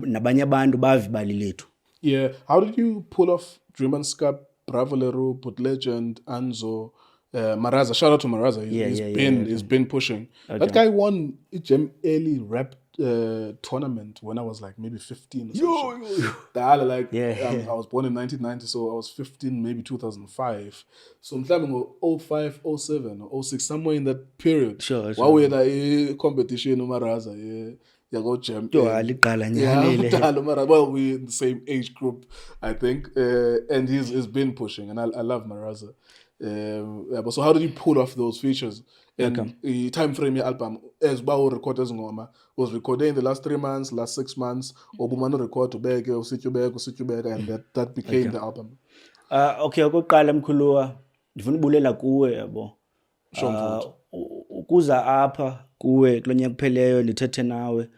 nabanye abantu bavi bali lethu. Yeah, how did you pull off Driemaanskap, Bravo Leroux, Put Legend, Anzo, Maraza? Shout out to Maraza. He's been pushing. Okay. That guy won Gem early rap tournament when I was like maybe 15 or something. I was born in 1990, so I was 15, maybe 2005. So I'm talking 05, 07 or 06, somewhere in that period. Sure. While we had a competition in Maraza, go Gem. Well, we're in the same age group, I think. And he's been pushing, and I love Maraza. But so how did you pull off those features? And the time frame your album as well recorders was recorded in the last 3 months, last 6 months, or Bumano record to beg or sit you back, and that became the album. Okay, okokuqala mkhulwa ndifuna ubulela kuwe yabo. Ukuza apha kuwe kulonyaka kupheleyo ndithethe nawe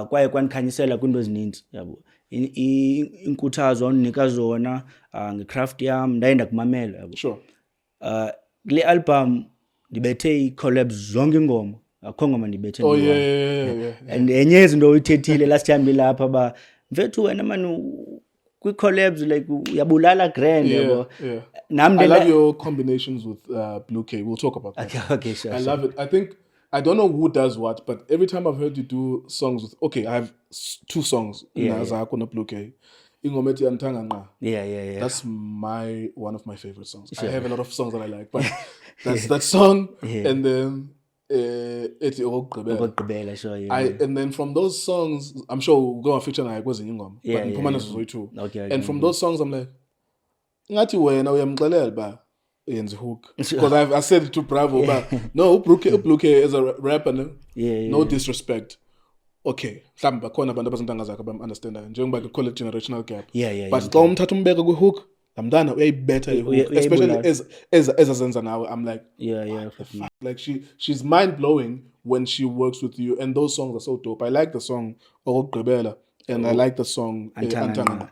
kwaye kwanikhanyisela kwinto ezininzi yabo. inkuthazo onika zona ngecraft yam ndayenda kumamela yabo. Sure. Kule album ndibethe i-collabs zonke ingoma akho ngoma ndibethe Oh yeah. and enye yezinto uyithethile last time lilapha ba mfethu wena man kwi-collabs like uyabulala grand yabo. I love your combinations with Blue K. We'll talk about that. Okay, sure. I love it. I think I don't know who does what, but every time I've heard you do songs with, okay, I have 2 songs. Maraza kuna Blue K. Ingometi Antanga Nga. Yeah. That's one of my favorite songs. Sure. I have a lot of songs that I like, but that's that song. And then Eti Okugqibela, sure, yeah. And then from those songs, I'm sure we'll go on feature like was in Ingom. But in Permanence was too. Okay. And from those songs, I'm like, ngathi wena uyamxelela ba yenze hook, because I said it to Bravo but no, Blue K as a rapper, no disrespect. Okay, mhlawumbe bakhona abantu abazintanga zakhe bam-understand njengoba ke call it generational gap. But xa umthatha umbeka kwi-hook lamntana uyayibetha i-hook, especially ezazenza nawe. I'm like, like she's mind blowing when she works with you, and those songs are so dope. I like the song Okugqibela and I like the song Antanga.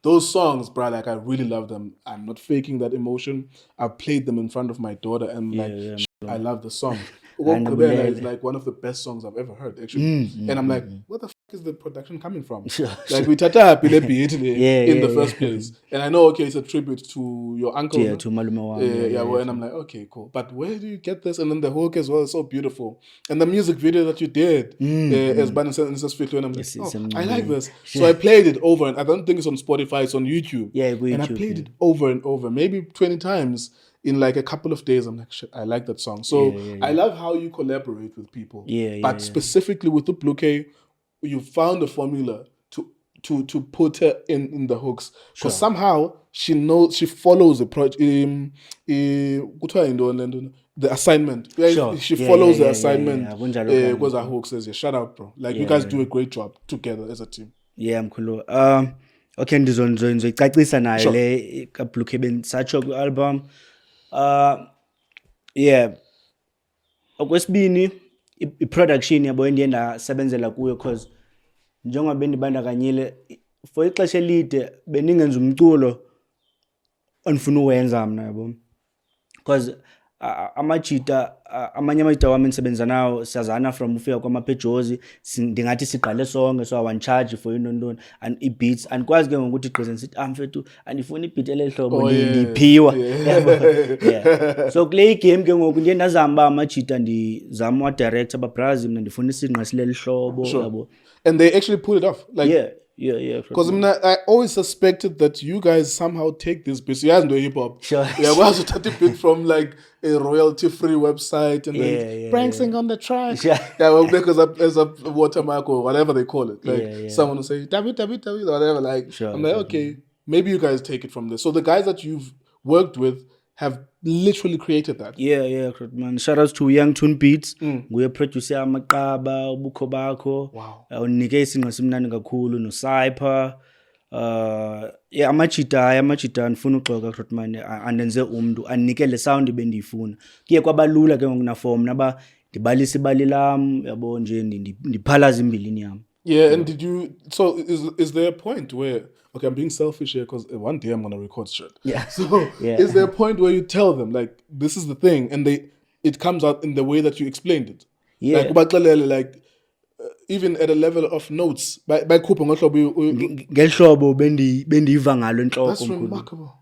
Those songs, bro, like I really love them. I'm not faking that emotion. I've played them in front of my daughter and I love the song. Okugqibela is like one of the best songs I've ever heard, actually. And I'm like, where the is the production coming from? Like we tata beat in the first place. And I know, okay, it's a tribute to your uncle. Yeah, to Maluma. And I'm like, okay, cool. But where do you get this? And then the hook as well is so beautiful. And the music video that you did, as Banner said, and I'm like, I like this. So I played it over, and I don't think it's on Spotify, it's on YouTube. And I played it over and over, maybe 20 times in like a couple of days. I'm like, shit, I like that song. So I love how you collaborate with people. But specifically with the Blue K, you found a formula to put her in the hooks, because somehow she follows the project, the assignment. She follows the assignment. Because her hooks says, shout out, bro. Like you guys do a great job together as a team. Mkhulu. Okay, ndizoyicacisa nayo le ka Blue K bensatsho ku album. Okwesibini i-production yabo endiye ndasebenzela kuyo, because njengoba bendibandakanyile for ixesha elide beningenza umculo ondifuna uwenza mna yabo, because amanye amajita wami endisebenza nawo siyazana from ufika kwamaphejozi, ndingathi siqale sonke, so I charge for intoni and i-beats andikwazi ke ngokuthi igqize sithi mfethu andifuni i-beat elehlobo liphiwa. So kule game ke ngoku ndiye ndazama uba amajita ndizama wa-director ababrazil mna ndifuna isinqa sileli hlobo yabo. And they actually pull it off. Like, because I always suspected that you guys somehow take this beat. You guys do hip hop. Yeah, we also take the beat from like a royalty-free website and then prancing on the track. Because as a watermark or whatever they call it. Like someone will say www or whatever. Like I'm like, okay, maybe you guys take it from there. So the guys that you've worked with have literally created that. Man. Shout out to Young Tune Beats. Nguye producer amaqaba ubukho bakho. Wow. Unike isinqa simnandi kakhulu no Cypher. Amajita ndifuna uxoka man andenze umuntu anike le sound bendiyifuna. Kuye kwabalula ke ngona form naba ndibalisa ibali lam yabo nje ndiphalaza imbilini yami. And did you, so is there a point where, okay, I'm being selfish here because one day I'm going to record shit. So is there a point where you tell them, like, this is the thing, and it comes out in the way that you explained it? Like even at a level of notes, by khupha ngehlobo bendiva ngalo enhloko. That's remarkable.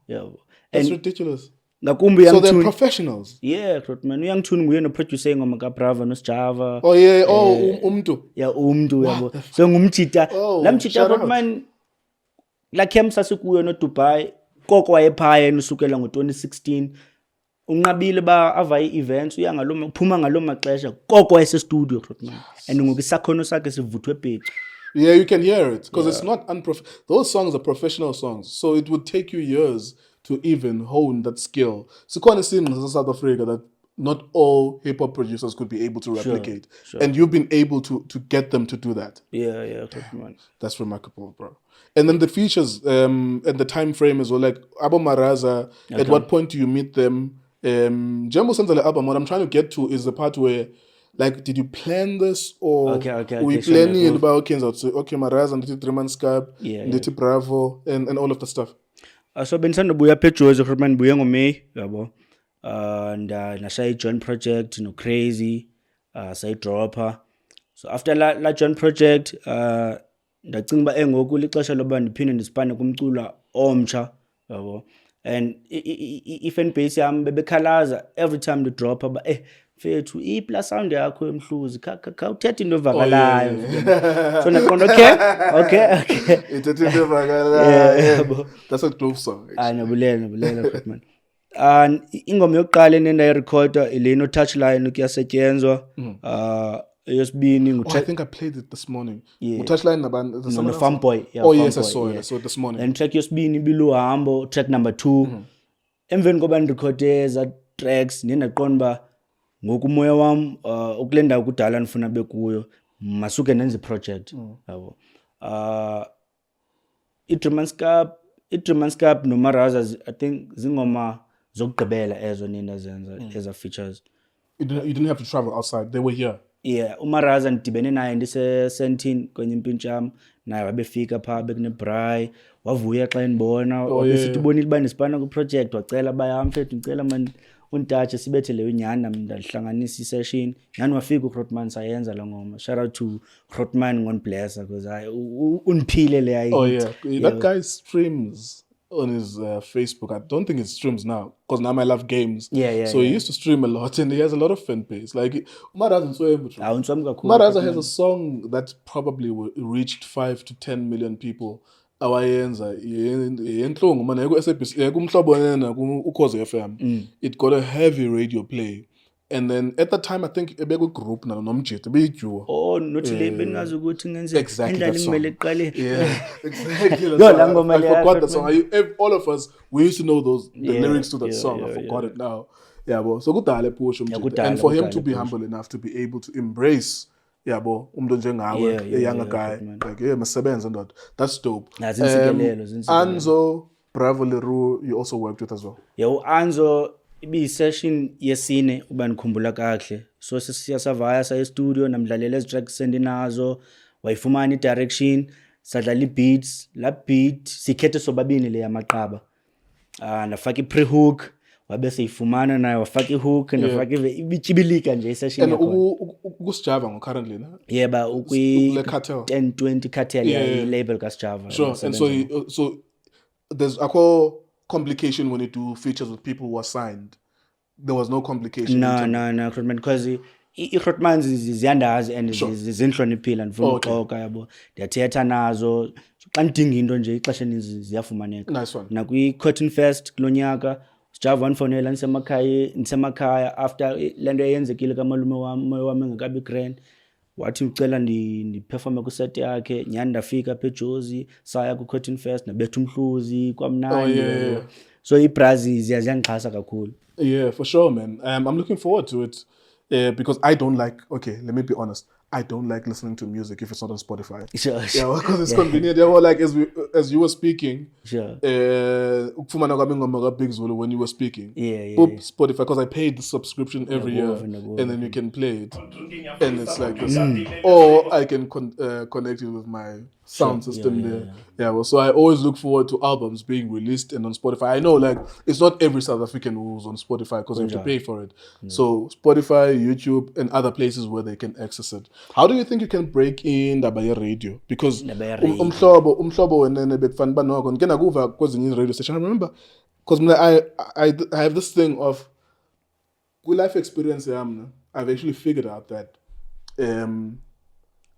That's ridiculous. So they're professionals. Man. Young Tune nguye no producer ngoma ka Bravo no Java. Umntu. Umntu yabo. So ngumjita. Lamjita man lakhe msasikuyo no Dubai koko wayephaya usukela ngo2016. Unqabile ba ava i-events uyangalo uphuma ngalo maxesha koko wayese studio man. And ngokisakhono sakhe sivuthwe bheqi. You can hear it because it's not those songs are professional songs, so it would take you years to even hone that skill. So kind of seen in South Africa that not all hip hop producers could be able to replicate, and you've been able to get them to do that. Man. That's remarkable, bro. And then the features and the time frame as well, like Abo Maraza. At what point do you meet them? Jembo Senzale album. What I'm trying to get to is the part where Like, did you plan this, or Okay, were you sure, planning it cool. about okay, Maraza, nditi Driemaanskap, Yeah, nditi Bravo, and all of the stuff? So bendisandobuya apha eJozi Grootman, ndibuye ngoMeyi, yabo. Nashaya i-John Project, Crazy, sayidropha. So after la John Project, ndacinga uba engoku lixesha loba ndiphinde ndispane kumculo omtsha, yabo. And i-fan base yam bebekhalaza every time ndidropha ba mfethu ipla sound yakho emhluzi khawuthetha into evakalayo. So ndaqonda okay. Ithethe into evakalayo. Yabo. That's a dope song, actually. Nobulela Grootman. Ingoma yokuqala endayirekhoda ile no touchline kuyasetyenzwa. Eyesibini I think I played it this morning. Yeah. Touchline no Farmboy. Yeah, oh yes, I Farmboy, saw it. yeah. I saw it this morning. And track yesibini biluhambo, track number 2. Emveni koba ndirekhode eza tracks ndaqonda ba ngoku umoya wam ukulenda kudala ndifuna bekuyo masuke nenze project, yabo. Driemaanskap no Maraza, I think zingoma zokugqibela ezo nindazenza eza features. You didn't have to travel outside. They were here. Yeah, uMaraza ndidibene naye ndise-Sandton kwenye impintshi yam, naye wabefika phaa bekunebri, wavuya xa endibona, wabesithi ubonile uba ndisipana kwiproject, wacela baya mfethu ndicela man unditatshe sibethe leyo nyhani, nam ndahlanganisa isession. Nyhani wafika uGrootman sayenza loo ngoma. Shout out to Grootman ngonblessa because undiphile le yayi. Oh yeah, that guy streams on his Facebook. I don't think it streams now because now I love games. So he used to stream a lot, and he has a lot of fan base. Like Maraza has a song that probably reached 5 to 10 million people. Awayenza yenhlungu mana ku-SABC kumhlobo wena ku-Ukhozi FM. It got a heavy radio play. And then at that time, I think group na nomjito beyiduo. Oh, not le bengazi ukuthi ngenze endlali ngimele eqale. Yeah, exactly. Yo, la ngoma I le forgot that song. All of us, we used to know the lyrics to that song. I forgot it now. Yeah, bo. So kudala push umjito. And for him to be humble enough to be able to embrace, yeah, bo, umuntu njengawe, a younger guy, like masebenza ndoda. That's dope. Anzo, Bravo, Roux, you also worked with as well. Yeah, Anzo ibi-session yesine uba ndikhumbula kakuhle. So siyasavaya saye studio namdlalela ezi tracks sendinazo, wayifumana i-direction, sadlala i-beats, la beat sikhethe sobabini le yamaqaba. Ndafaka i-pre-hook, wabe seyifumana naye wafaka i-hook, ndafaka ibityibilika nje isession yakho. And ukusijava ngo-currently na? Yeba Cultr 1020 Cartel label kaSjava. Sure, and so there's a complication when you do features with people who are signed. There was no complication. No, Grootman, because i-Grootman ziyandazi and zinhloniphile ndifuna uxoka yabo. Ndiyathetha nazo xa ndidinga into nje ixesha eninzi ziyafumaneka. Nice one. Nakwi-Cotton Fest kulo nyaka Sjava wandifonela ndisemakhaya after le nto eyenzekile kamalume wam engekabi grand. Wathi ucela ndiperforme kuset yakhe, nyhani ndafika apha eJozi, saya ku-Cotton Fest nabetha umhluzi kwamnandi. So iBrazil ziyangixhasa kakhulu. Yeah, for sure, man. I'm looking forward to it because I don't like, okay, let me be honest, I don't like listening to music if it's not on Spotify. Sure. Yeah, because it's convenient. Yeah, well, like as you were speaking, sure. When you were speaking, boop, Spotify, because I paid the subscription every year, and then you can play it, and it's like this. Or I can connect it with my sound system there. Yeah, well, so I always look forward to albums being released and on Spotify. I know, like, it's not every South African who's on Spotify because you have to pay for it. So Spotify, YouTube, and other places where they can access it. How do you think you can break in Dabaya Radio? Because umhlobo wenene bekufana banoko ngena kuva kwezinye radio station. I remember because I have this thing of good life experience. I've actually figured out that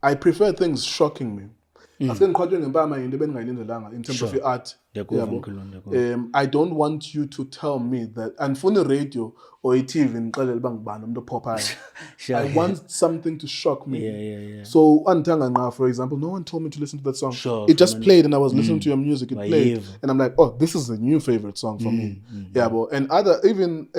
I prefer things shocking me. In terms of your art, I don't want you to tell me that. And for the radio or a TV in I want something to shock me. So, for example, no one told me to listen to that song. It just played, and I was listening to your music. It played, and I'm like, oh, this is a new favorite song for me. Yeah, but and other even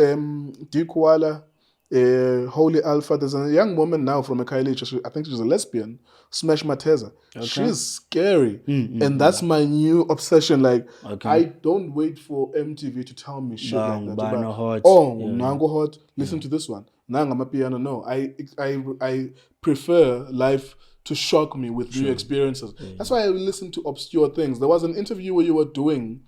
Dikuala. Holy Alpha. There's a young woman now from Ekhayelitsha. I think she's a lesbian. Smash Mateza. Okay. She's scary, and that's my new obsession. Like I don't wait for MTV to tell me shit like that. About, hot. Nango hot. Listen to this one. Nanga piano. No, I prefer life to shock me with new experiences. That's why I listen to obscure things. There was an interview where you were doing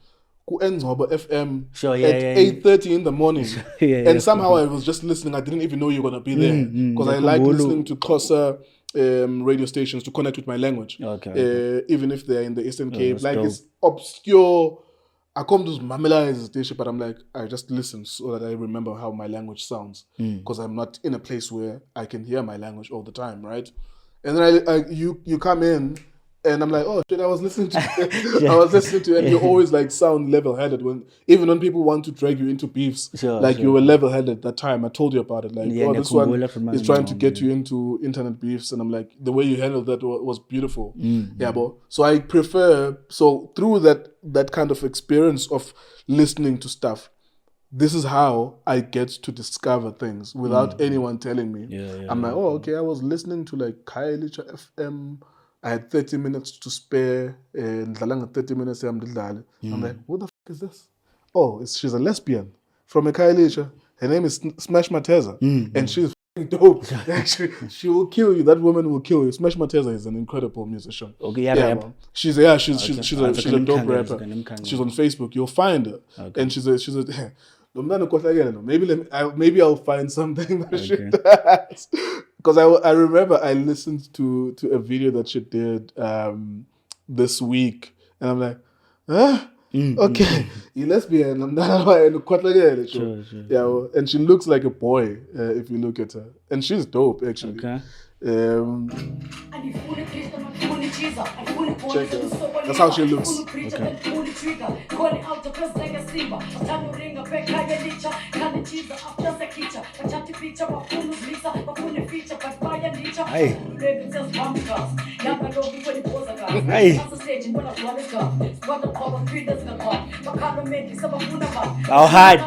Enzo FM at 8:30 in the morning, and somehow I was just listening. I didn't even know you were gonna be there because I like listening to closer radio stations to connect with my language. Even if they're in the Eastern Cape, like dope. It's obscure. I come to Mamela as a station, but I'm like, I just listen so that I remember how my language sounds because I'm not in a place where I can hear my language all the time, right? And then you come in. And I'm like, oh shit! I was listening to, and you always like sound level-headed even when people want to drag you into beefs, you were level-headed at that time. I told you about it, like, this one is trying to get you into internet beefs, and I'm like, the way you handled that was beautiful, bro. So I prefer through that kind of experience of listening to stuff. This is how I get to discover things without anyone telling me. I'm like, oh okay, I was listening to like Khayelitsha FM. I had 30 minutes to spare, and 30 minutes I'm like, what the fuck is this? Oh, she's a lesbian from Ekhayelitsha. Her name is Smash Mateza, and she's fucking dope. Actually, she will kill you. That woman will kill you. Smash Mateza is an incredible musician. Man. She's a dope rapper. She's on Facebook. You'll find her, and she's a maybe I'll find something that she does. Because I remember I listened to a video that she did this week, and I'm like, huh? Okay, you lesbian. I'm not sure. Yeah, and she looks like a boy if you look at her, and she's dope actually. Okay. Check her. That's how she looks. I'll hide.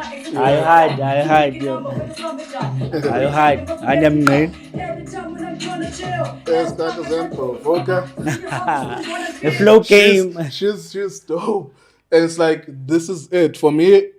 I am made. The flow came. She's dope. And it's like, this is it. For me,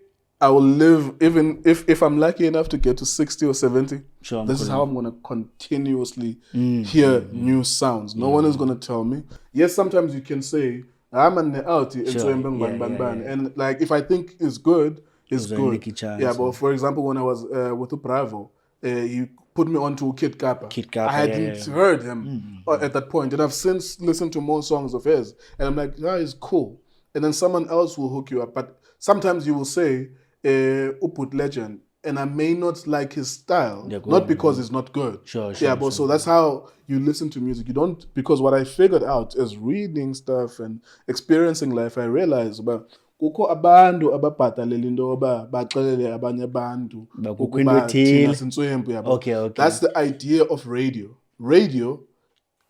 I will live, even if I'm lucky enough to get to 60 or 70, this is how I'm going to continuously hear new sounds. No one is going to tell me. Yes, sometimes you can say, I'm an out, and like, if I think it's good, it's good. Yeah, but for example, when I was with Bravo, he put me on to Kid Kappa. I hadn't heard him at that point, and I've since listened to more songs of his, and I'm like, that is cool. And then someone else will hook you up, but sometimes you will say, Uput Legend, and I may not like his style, not because it's not good. But so that's how you listen to music. You don't, because what I figured out is reading stuff and experiencing life, I realized about kukho abantu ababhatalela into yoba baxelele abanye abantu ukuba thina sintswempu yabo. Okay. That's the idea of radio. Radio,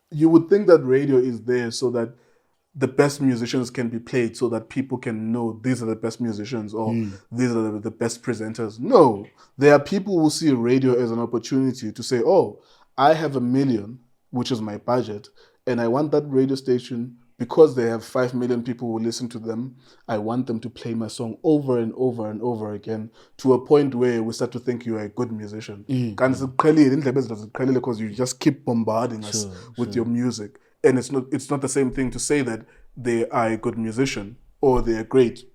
you would think that radio is there so that the best musicians can be played, so that people can know these are the best musicians or these are the best presenters. No, there are people who see radio as an opportunity to say, oh, I have $1 million, which is my budget, and I want that radio station, because they have 5 million people who listen to them, I want them to play my song over and over and over again, to a point where we start to think you are a good musician. Because you just keep bombarding us with your music. And it's not the same thing to say that they are a good musician or they are great.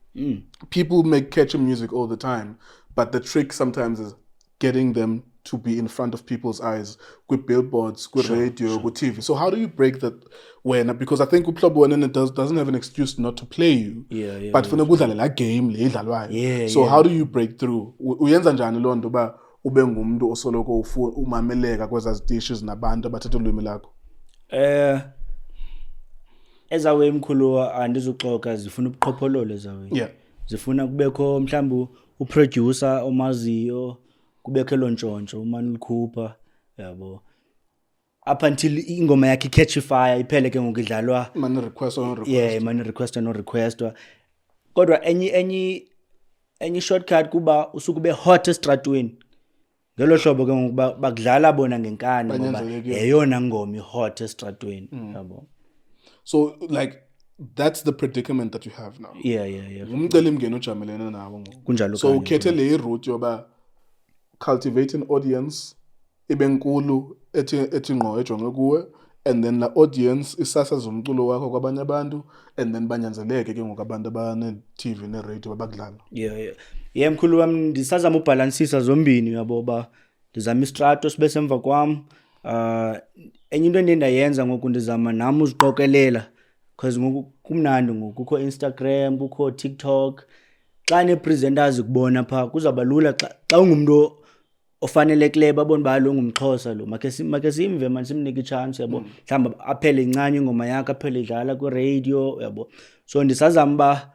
People make catchy music all the time, but the trick sometimes is getting them to be in front of people's eyes, with billboards, with radio, with TV. So how do you break that? Because I think Club doesn't have an excuse not to play you. But for the game, so how do you break through? Uyenza njani lo nto ba ube ngumuntu osoloko umameleka kweza dishes nabantu abathetha ulwimi lakho? Ezawe emkhuluwa andizuxoka, zifuna ubuqhophololo ezawe. Zifuna kubekho mhlawumbe uproducer omaziyo, kubekho lontshontsho umane ulikhupha, yabo. Up until ingoma yakhe catchy fire iphele ke ngoku idlalwa man request or request. Man request no requestwa. Kodwa any shortcut kuba usukube hot estratweni. ngelo hlobo ke ngoku bakudlala bona ngenkani ngoba Banyanzelekile. yeyona ngoma ihot estratweni yabo. So like that's the predicament that you have now. Yeah. Umcelimngeni ojamelene nawo ngoku. Kunjalo So kanye, ukhethe le route yoba cultivate an audience ibe nkulu ethi ngqo ejonge kuwe, and then la audience isasaza umculo wakho kwabanye abantu, and then banyanzeleke ke ngoku abantu abane-TV ne-radio babakudlala. Yeah mkhulu wami ndisazama ubhalansisa zombini yabo ba ndizama istrato sibe semva kwam. Enye into endayenza ngoku ndizama nami uziqokelela because ngoku kumnandi ngoku kukho Instagram, kukho TikTok. Xa ne-presenters kubona pha kuzaba lula xa ungumntu ofanelekileyo babona uba lo ngumXhosa lo makhe simve manje simnike ichance yabo, mhlawumbi aphele incanye ingoma yakhe aphele idlala kwi-radio yabo. So ndisazama uba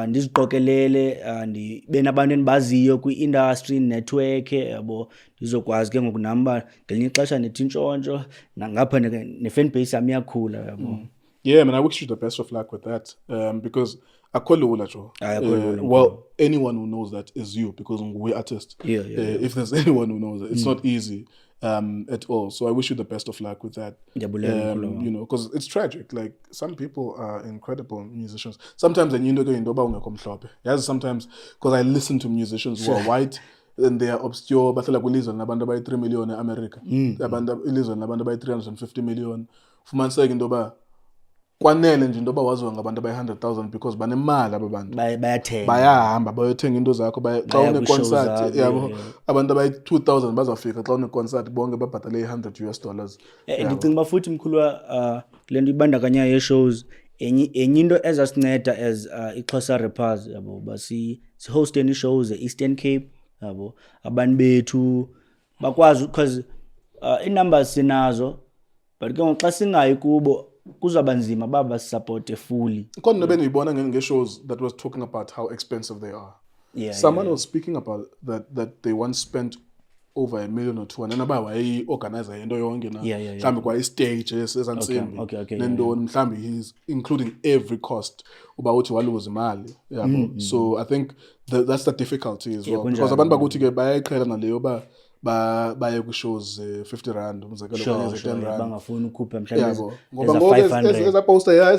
ndiziqokelele ndibe nabantu endibaziyo kwi-industry network yabo, ndizokwazi ke ngoku nami uba ngelinye ixesha nethi intshontsho nangapha ne-fanbase yam iyakhula yabo. Yeah, man, I wish you the best of luck with that, because akho lula jo. Well, anyone who knows that is you, because we're artists. Yeah. If there's anyone who knows it, it's not easy at all. So I wish you the best of luck with that. You know, because it's tragic. Like some people are incredible musicians. Sometimes I sometimes because I listen to musicians who are white and they are obscure, but like we listen nabantu by 3 million in America. Abantu listen nabantu by 350 million. Fuman saying ndoba kwanele nje ndoba waziwa ngabantu by 100,000 because banemali ababantu bayahamba bayothenga into zakho xa une concert yabo abantu by 2,000 bazafika xa une concert bonke babhatale $100. Ndicinga ba futhi mkhulu le nto ibandakanya ye shows enye into ezasinceda as iXhosa rappers yabo basi host any shows eEastern Cape yabo, abantu bethu bakwazi because i-numbers sinazo but ke xa singayi kubo kuzaba nzima baba support fully. Kodwa nobe niyibona nge-shows that was talking about how expensive they are. Someone was speaking about that they once spent over $1 million or $2 million, and nabawa organizer into yonke na mhlambi kwa stage esezansimbi nendoni mhlambi he's including every cost uba uthi waluza imali yabo. So I think that's the difficulty as well, because abantu bakuthi ke bayayiqhela naleyo baye ku-shows 50 rand umzekelo kanye 10 rand bangafuni ukhupha mhlawumbe ngoba ngoba eza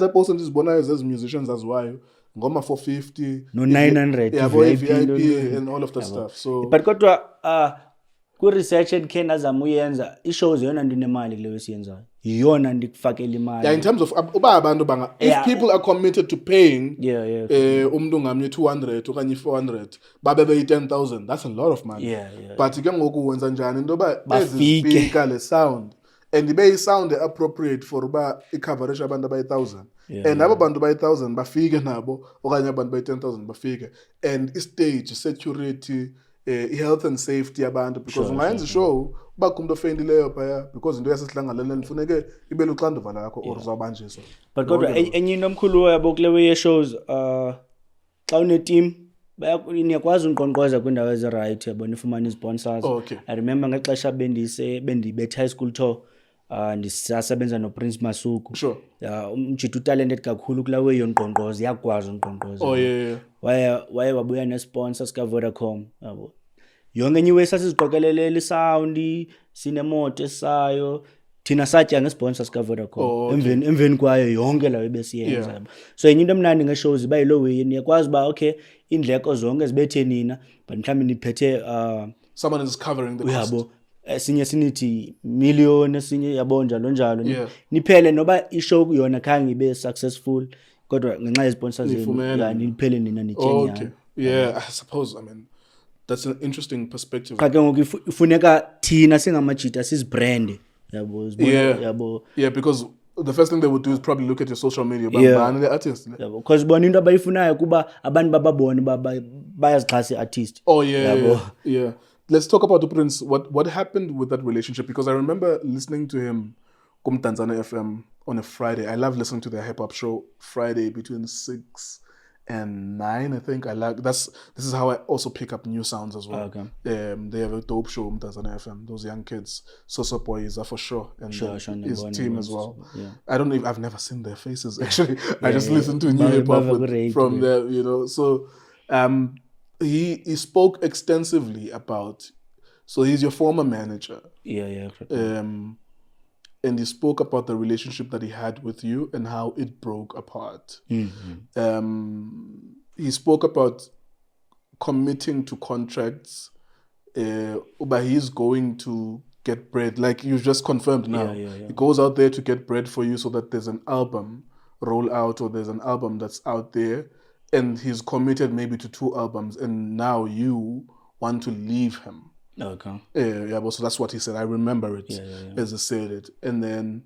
poster ndizibonayo zezi musicians aziwayo ngoma 450 no 900 yabo VIP and all of that stuff. So but kodwa ku-research endikhe ndazama uyenza i-shows yona nto inemali kuleyo esiyenzayo, yiyona ndikufakela imali. In terms of uba abantu if people are committed to paying umuntu ngamnye 200 okanye 400 babe beyi 10,000, that's a lot of money. But ke ngoku wenza njani into ba ezifika le sound and ibe i-sound appropriate for uba i-coverage abantu abayi 1,000 and abo bantu bayi 1,000 bafike nabo okanye abantu bayi 10,000 bafike, and i-stage security health and safety yabantu, because ungayenza show uba kumuntu ofendileyo phaya because into yasesihlangalaleni funeke ibe luxanduva lakho or uzawubanjiswa. But kodwa enye into omkhulu yabo kulewe ye-shows xa une-team niyakwazi unqonqoza kwindawo ezi-right yabo nifumane i-sponsors. I remember ngexesha bendibetha high school tour ndisasebenza noPrince Masuku. Umjita utalented kakhulu kulawe yonqonqoza, yakwazi unqonqoza. Waye wabuya ne-sponsor sika Vodacom yabo. Yonke enye sasiziqokelelele isound, sinemoto esayo, thina satya nge-sponsor sika Vodacom. Emveni kwayo yonke layo besiyenza yabo. So enye into emnandi nge-shows iba yilo way niyakwazi uba okay indleko zonke zibethe nina but mhlawumbe niphethe someone is covering the cost. Yabo esinye sinithi million esinye yabo njalo niphele noba i-show yona khange ibe successful kodwa ngenxa ye-sponsors zenu niphele nina nityenya. I suppose, I mean that's an interesting perspective. Xa ke ngoku ifuneka thina singamajita sizibrande yabo. Because the first thing they would do is probably look at your social media bani the artist because bona into abayifunayo kuba abantu bababone bayazixhasa i-artist. Let's talk about the Prince. What happened with that relationship? Because I remember listening to him on Tanzania FM on a Friday. I love listening to their hip hop show Friday between 6 and 9. I think this is how I also pick up new sounds as well. They have a dope show on Tanzania FM. Those young kids, Sosa Boys are for sure, and his team as well. I've never seen their faces actually. I just listened to new hip hop from there, you know. So he spoke extensively about So he's your former manager. Yeah. And he spoke about the relationship that he had with you and how it broke apart. He spoke about committing to contracts, but he's going to get bread, like you've just confirmed now. He goes out there to get bread for you so that there's an album roll out, or there's an album that's out there, and he's committed maybe to 2 albums, and now you want to leave him. Okay. So that's what he said. I remember it as he said it. And then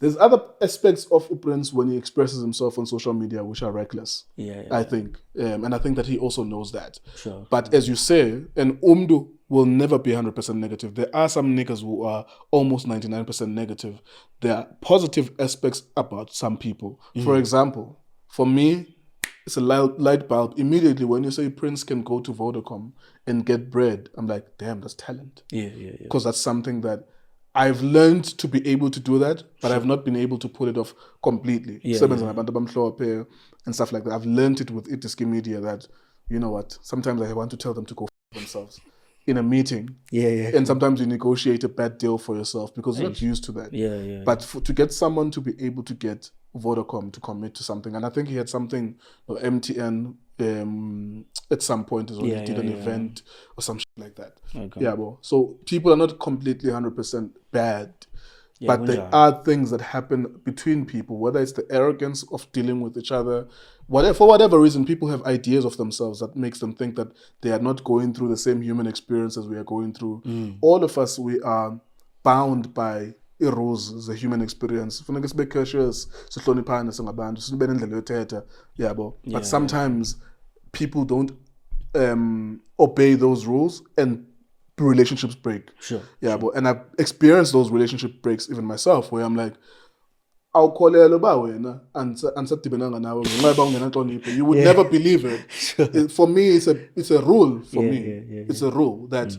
there's other aspects of Prince when he expresses himself on social media which are reckless. I think. And I think that he also knows that. Sure. But as you say, and Umdu will never be 100% negative. There are some niggas who are almost 99% negative. There are positive aspects about some people. For example, for me, it's a light bulb. Immediately when you say Prince can go to Vodacom and get bread, I'm like, damn, that's talent. Yeah. Because that's something that I've learned to be able to do that, but I've not been able to pull it off completely. And stuff like that. I've learned it with Itiski Media that, you know what, sometimes I want to tell them to go f themselves in a meeting. And sometimes you negotiate a bad deal for yourself because you're not used to that. But to get someone to be able to get Vodacom to commit to something, and I think he had something, or MTN, at some point as well. He did an event or some shit like that. So people are not completely 100% bad, but there are things that happen between people, whether it's the arrogance of dealing with each other, for whatever reason, people have ideas of themselves that makes them think that they are not going through the same human experiences we are going through. All of us, we are bound by rules, the human experience. But sometimes people don't obey those rules and relationships break. And I've experienced those relationship breaks even myself, where I'm like, you would never believe it. For me, it's a rule. For me, it's a rule that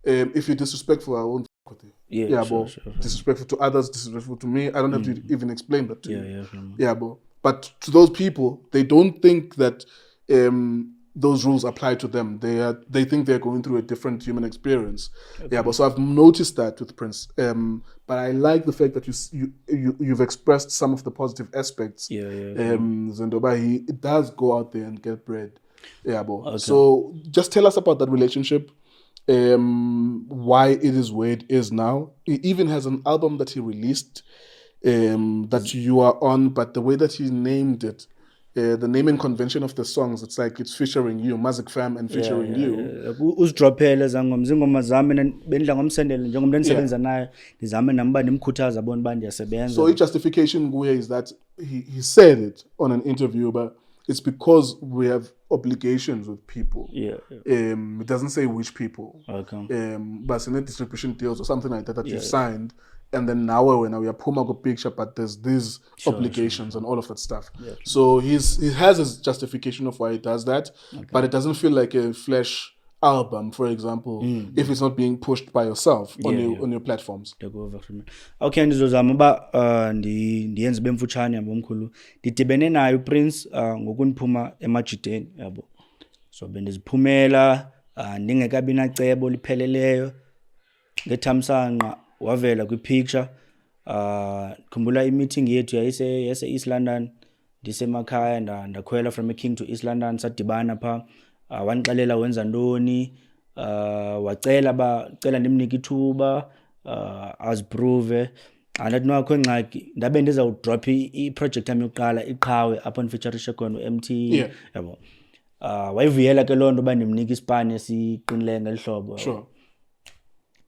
if you're disrespectful, I won't with you. Disrespectful to others, disrespectful to me. I don't have to even explain that to you. But to those people, they don't think that those rules apply to them. They think they're going through a different human experience. So I've noticed that with Prince. But I like the fact that you've expressed some of the positive aspects. Zendoba, he does go out there and get bread. So just tell us about that relationship. Why it is where it is now. He even has an album that he released that you are on, but the way that he named it, the naming convention of the songs, it's like it's featuring you, Mazik Fam, and featuring you. Uzidrophele zingoma zami bendla ngomsendele njengomuntu endisebenza naye ndizame namba nimkhuthaza bona ba ndiyasebenza. So his justification is that he said it on an interview, but it's because we have obligations with people. It doesn't say which people. But it's in distribution deals or something like that you've signed. And then now we are putting a picture, but there's these obligations and all of that stuff. So he has his justification of why he does that, but it doesn't feel like a Flash album, for example, if it's not being pushed by yourself on your platforms. Okay, ndizozama uba ndiyenze bemfutshane yabo mkhulu. Ndidibene naye uPrince ngokuniphuma emajideni yabo. So bendiziphumela ndingekabi nacebo lipheleleyo ngethamsanqa wavela kwi-picture. Khumbula i-meeting yethu yase East London, ndisemakhaya ndakhwela from eKing to East London, sadibana pha. Wanixelela wenza ntoni, wacela ndimnike ithuba, aziprove. Andathi nakho ngxaki ndabe ndizawudrop i-project yami yokuqala iqhawe apho ndifeaturishe khona uMtee yabo. Wayivuyela ke loo nto uba ndimnike isipani esiqinileyo ngeli hlobo.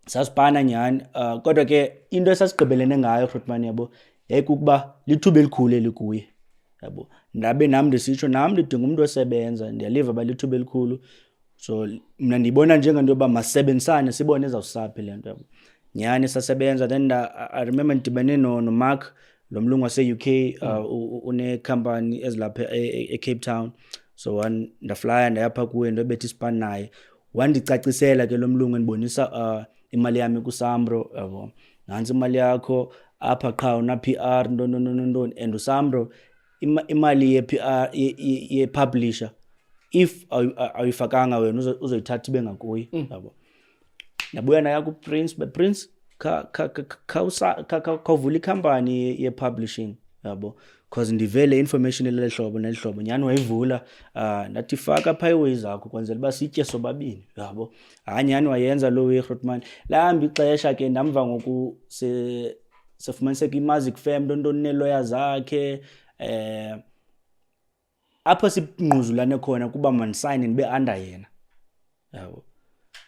Sasipana nyhani, kodwa ke into esasigqibelene ngayo Grootman yabo yayikukuba lithuba elikhulu elikuye yabo. Ndabe nami ndisitsho nami ndidinga umuntu osebenza, ndiyaliva ba lithuba elikhulu. So mina ndibona njengento yoba masebenzisane sibone ezawusaphi le nto yabo. Nyhani sasebenza. Then I remember ndidibene noMark, lo mlungu wase-UK, une company ezilapha eCape Town. So ndaflya ndayapha kuye ndobetha isipani naye. Wandicacisela ke lo mlungu endibonisa imali yami kuSambro yabo. Nansi imali yakho apha qha una PR ntoni and uSambro imali ye-PR ye-publisher if awuyifakanga wena uzoyithatha ibe ngakuyi yabo. ndabuya naye kuPrince bePrince khawuvula ikhampani ye-publishing yabo because ndivele information elehlobo nelihlobo nyani wayivula ndathi faka phighway zakho kwenzela uba sitye sobabini yabo nyani wayenza lo way Grootman lahamba ixesha ke ndamva ngoku sefumaniseka imazic firm ntontoni neelawyer zakhe apho singquzulane khona kuba manisayine ndibe under yena yabo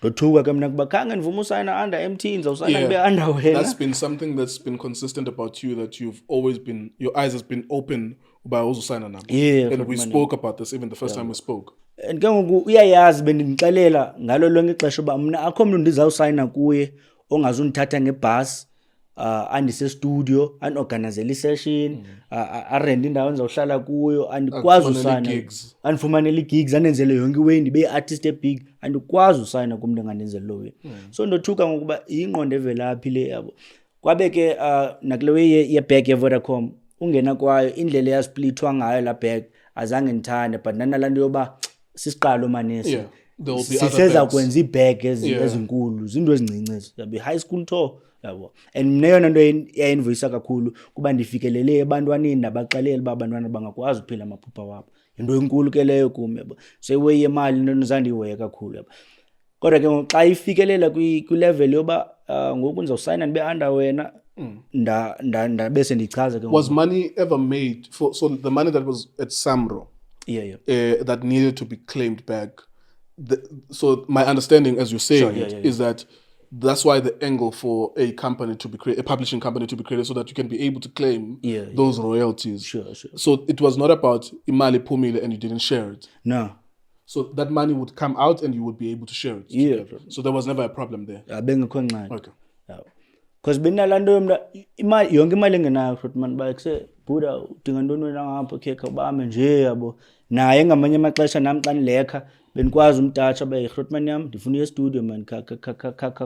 ndothuka ke mna kuba khange ndivuma usayina under Emtee ndizawusayina ndibe under wena. That's been something that's been consistent about you, that you've always been, your eyes has been open about uzosayina nabo. And we spoke about this even the first time we spoke. And ke ngoku uyayazi bendimxelela ngalo lonke ixesha uba mna akho mntu ndizawusayina kuye ongazundithatha ngebhasi andise studio anorganizele isession arende indawo endizawuhlala kuyo andikwazi usayina andifumanele gigs andenzele yonke way ndibe artist ebig andikwazi usayina kumntu engandenzeli lo way. So ndothuka ngokuba ingqondo evelaphi le yabo kwabe ke nakule way ye-bag ye-Vodacom ungena kwayo indlela eyasplithwa ngayo la bag azange ndithande but nanalaa yoba sisiqalo manesi siseza kwenza iibag ezinkulu zinto ezincinci yabe high school tour yabo and mna yona nto yayindivuyisa kakhulu kuba ndifikelele ebantwaneni nabaxelele uba abantwana bangakwazi ukuphila amaphupha wabo yinto enkulu ke leyo kum yabo so iweyi yemali into ndizandiyihoya kakhulu yabo kodwa ke xa ifikelela kwilevel yoba ngoku ndizawusayina ndibe under wena ndabe sendichaza ke was money ever made for, so the money that was at Samro that needed to be claimed back, so my understanding as you're saying is that that's why the angle for a company to be created, a publishing company to be created, so that you can be able to claim those royalties. Sure. So it was not about imali phumile and you didn't share it. No. So that money would come out and you would be able to share it. Together. So there was never a problem there. Okay. Because benalando imali yonke imali engenayo Grootman bayekse buda udinga ntoni wena ngapha khekha ubame nje yabo naye ngamanye amaxesha nami xa ndilekha benikwazi umtatsha baye Grootman yam ndifuna i-studio man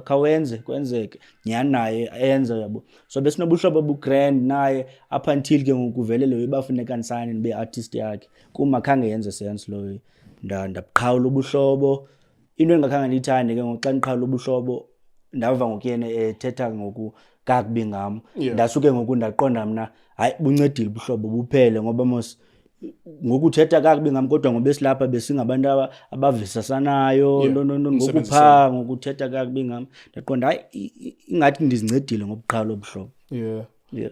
khawenze kwenzeke nyani naye ayenza yabo so besinobuhlobo bu-grand naye up until ke ngokuvelele uyibafuneka ndisayine ndibe artist yakhe kuma khange yenze sense loyo ndaqhawula ubuhlobo into engakhange ndiyithande ke ngoxa ndiqhawula ubuhlobo ndava ngokuyena ethetha ngoku kakubi ngam ndasuke ngoku ndaqonda mna hayi buncedile ubuhlobo buphele ngoba mos ngoku uthetha kakubi ngam kodwa ngoba esilapha besingabantu abavisasanayo ngokupha ngokuthetha kakubi ngam ndaqonda hayi ingathi ndizincedile ngobuqhalo obuhlobo. Yeah,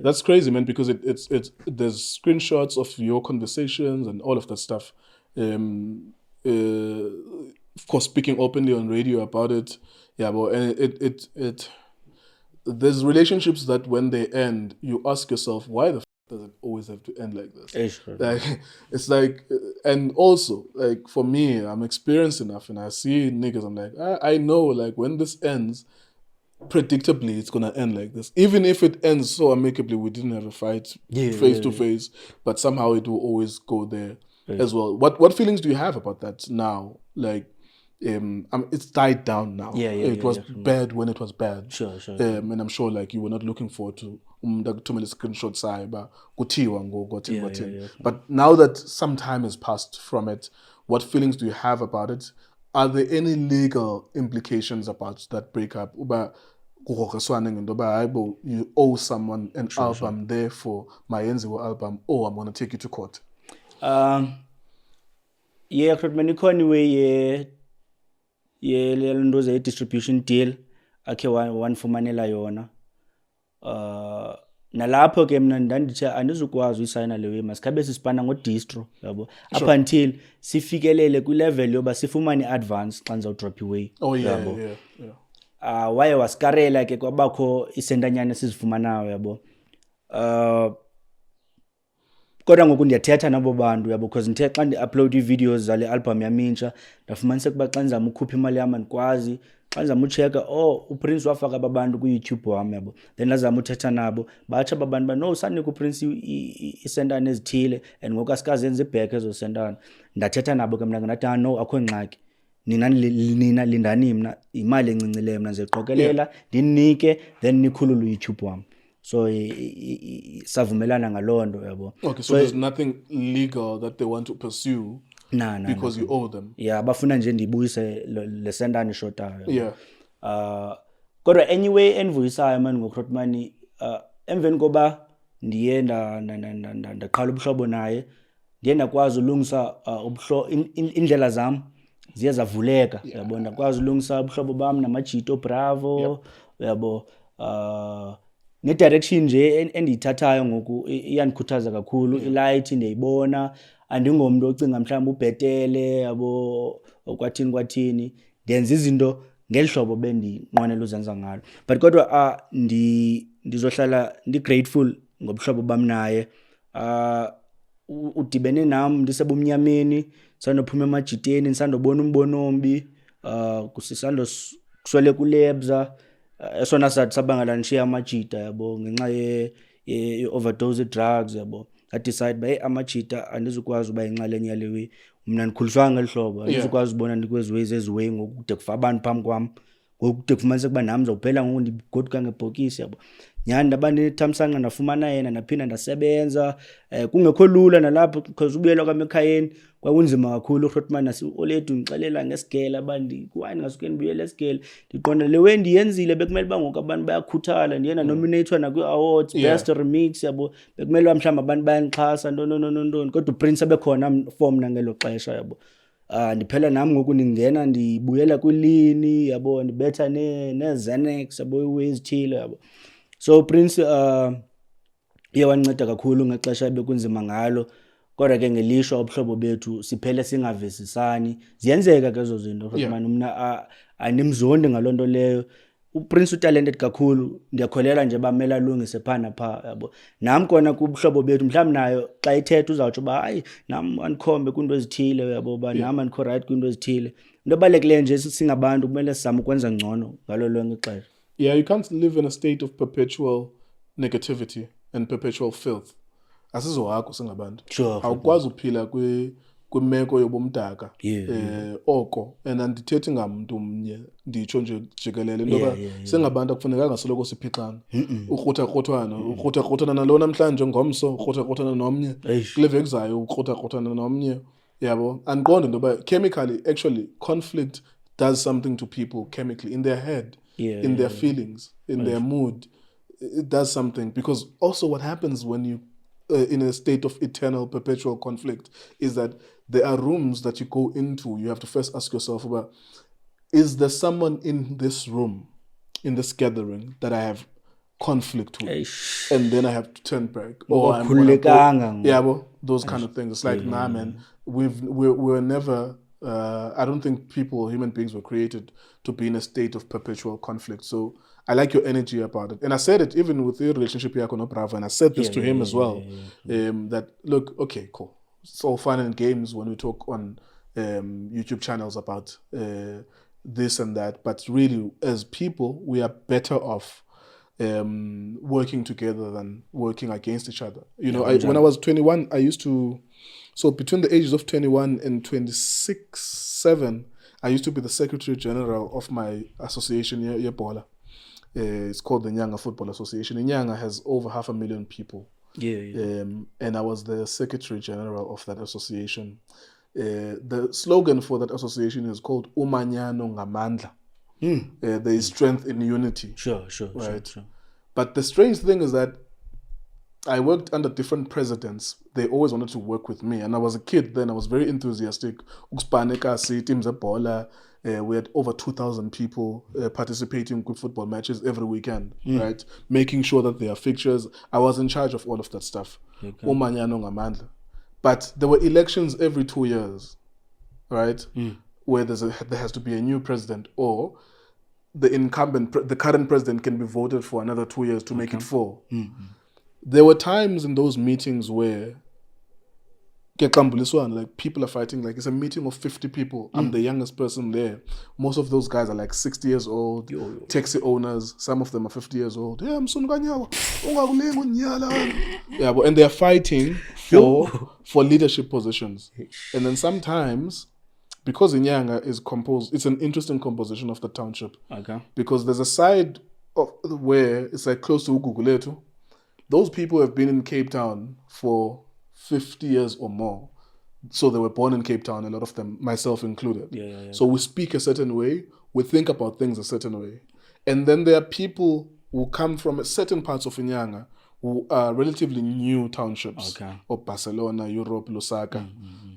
that's crazy, man, because it's there's screenshots of your conversations and all of that stuff. Of course, speaking openly on radio about it. Yeah, but and there's relationships that when they end, you ask yourself, why the does it always have to end like this? Like, it's like, and also, like, for me, I'm experienced enough and I see niggas, I'm like, I know, like, when this ends, predictably, it's going to end like this. Even if it ends so amicably, we didn't have a fight face to face, but somehow it will always go there as well. What feelings do you have about that now? Like, it's died down now. It was bad when it was bad. Sure. And I'm sure like you were not looking forward to screenshots. But now that some time has passed from it, what feelings do you have about it? Are there any legal implications about that breakup? You owe someone an album, therefore my Enziwo album, I'm going to take you to court. Le nto ze-distribution deal akhe wanfumanela yona nalapho ke mna ndandithi andizukwazi uyisayina le way masikhabe sisipana ngodistro yabo up until sifikelele kwilevel yoba sifumane i-advance xa ndizawudrop iway yabo waye wasikarela ke kwabakho isentanyana esizifumanayo yabo kodwa ngoku ndiyathetha nabo bantu yabo because ndithe xa ndi-upload ii-videos zale album yam intsha ndafumaniseka uba xa ndizama ukhupha imali yam andikwazi xa ndizama utsheka uPrince wafaka aba bantu kwi-YouTube wam yabo then ndazama uthetha nabo batsho aba bantu no usanika uPrince iisentana ezithile and ngoku asikazenza ibhek ezo sentana ndathetha nabo ke mna ndathi no akho ngxaki nina lindani mna imali encincileyo mna ndiziqokelela ndinike then nikhulule uYouTube wam. So savumelana ngaloo nto yabo. Okay, so there's nothing legal that they want to pursue because you owe them. Yeah, bafuna nje ndibuyise le sentana ishotayo. Yeah. Kodwa anyway endivuyisayo man ngoKrotmani emveni koba ndiye ndaqala ubuhlobo naye ndiye ndakwazi ulungisa indlela zam ziye zavuleka yabo, ndakwazi ulungisa ubuhlobo bam namajito Bravo yabo. Ne-direction nje endiyithathayo ngoku iyandikhuthaza kakhulu. Ilight ndiyayibona, andingomntu ocinga mhlawumbi ubhetele yabo kwathini ndenza izinto ngeli hlobo bendinqwenela uzenza ngalo. But kodwa ndizohlala ndi-grateful ngobuhlobo bam naye. Udibene nam ndisebumnyameni, sandophuma emajiteni, ndisandobona umbono ombi, kuswele kulebza. Esona sathi sabangela ndishiya amajita yabo ngenxa ye-overdose drugs yabo. Decide ba amajita andizukwazi uba yinxalenye yale way. Mna ndikhuliswa ngeli hlobo, andizukwazi ubona ndikwezi ways eziway ngokude kufa abantu phambi kwam, ngokude kufumaniseka uba nam ndizawuphela ngoku ndigoduka ngebhokisi yabo. Nyhani ndaba nethamsanqa ndafumana yena ndaphinda ndasebenza. Kungekho lula nalapho because ubuyela kwam ekhayeni kwakunzima kakhulu. uRhotman oledu ngixelela ngesigele abantu why ngasuke ndibuyele esigele, ndiqonda le way ndiyenzile bekumele uba ngoku abantu bayakhuthala, ndiye nominatewa nakwi-awards best remix yabo, bekumele uba mhlawumbi abantu bayandixhasa ntoni. Kodwa uPrince abekhona for mna ngelo xesha yabo. Ndiphela nam ngoku ndingena ndibuyela kwilini yabo, ndibetha ne-Xanax yabo, iway ezithile yabo. So Prince iye wanceda kakhulu ngexesha bekunzima ngalo, kodwa ke ngelishwa ubuhlobo bethu siphele singavisisani. Ziyenzeka ke ezo zinto Rotman, mna andimzondi ngaloo nto leyo. uPrince utalented kakhulu, ndiyakholela nje bamela alungise phana pha yabo. Nam kona kubuhlobo bethu mhlawumbi nayo xa ithetha uzawutsho uba hayi nam andikhombe kwinto ezithile yabo, uba nam andikho right kwinto ezithile. Into ebalulekileyo nje singabantu kumele sizame ukwenza ngcono ngalo lonke ixesha. Yeah, you can't live in a state of perpetual negativity and perpetual filth. Asizowakho singabantu. Sure. Awukwazi uphila kwimeko yobumdaka. Oko and andithethi ngamntu mnye, nditsho nje jikelele into yoba singabantu akufunekanga soloko siphixana. Ukrutha nalo namhlanje ngomso, ukrutha nomnye. Kule veki zayo ukrutha nomnye. Yabo, andiqonde into yoba chemically actually conflict does something to people chemically in their head. In their feelings, in their mood, it does something. Because also what happens when you in a state of eternal perpetual conflict is that there are rooms that you go into. You have to first ask yourself about, is there someone in this room, in this gathering, that I have conflict with? And then I have to turn back. Or I'm those kind of things. It's like, nah man, we're never I don't think human beings were created to be in a state of perpetual conflict. So I like your energy about it. And I said it even with your relationship here with Bravo, and I said this to him as well. That, look, okay, cool. It's all fun and games when we talk on YouTube channels about this and that. But really, as people, we are better off working together than working against each other. You know, when I was 21, I used to... So between the ages of 21 and 26, I used to be the Secretary General of my association, Yebola. It's called the Nyanga Football Association. Nyanga has over 500,000 people. And I was the Secretary General of that association. The slogan for that association is called Umanyano Ngamandla. There is strength in unity. Sure. But the strange thing is that I worked under different presidents. They always wanted to work with me. And I was a kid then. I was very enthusiastic. Teams of bola. We had over 2,000 people participating in football matches every weekend, right? Making sure that there are fixtures. I was in charge of all of that stuff. But there were elections every 2 years, right? Where there has to be a new president, or the current president can be voted for another 2 years to make it 4. There were times in those meetings where like people are fighting, like it's a meeting of 50 people. I'm the youngest person there. Most of those guys are like 60 years old, taxi owners. Some of them are 50 years old. And they're fighting for leadership positions. And then sometimes, because Inyanga is composed, it's an interesting composition of the township. Because there's a side of where it's like close to Uguguletu. Those people have been in Cape Town for 50 years or more. So they were born in Cape Town, a lot of them, myself included. So we speak a certain way. we think about things a certain way. And then there are people who come from certain parts of Inyanga who are relatively new townships, or Barcelona, Europe, Lusaka.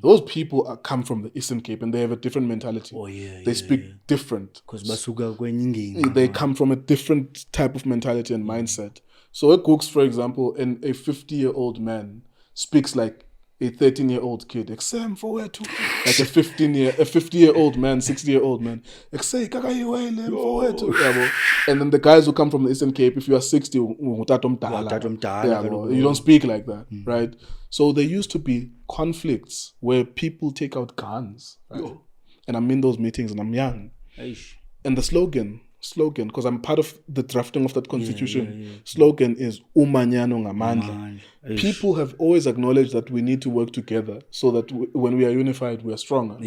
Those people come from the Eastern Cape and they have a different mentality. They speak different. They come from a different type of mentality and mindset. So a Cooks, for example, and a 50-year-old man speaks like a 13-year-old kid. Like a 50-year-old man, 60-year-old man. And then the guys who come from the Eastern Cape, if you are 60, you don't speak like that, right? So there used to be conflicts where people take out guns, right? And I'm in those meetings and I'm young. And the slogan, because I'm part of the drafting of that constitution, slogan is Umanyano ngamandla. People have always acknowledged that we need to work together so that when we are unified, we are stronger.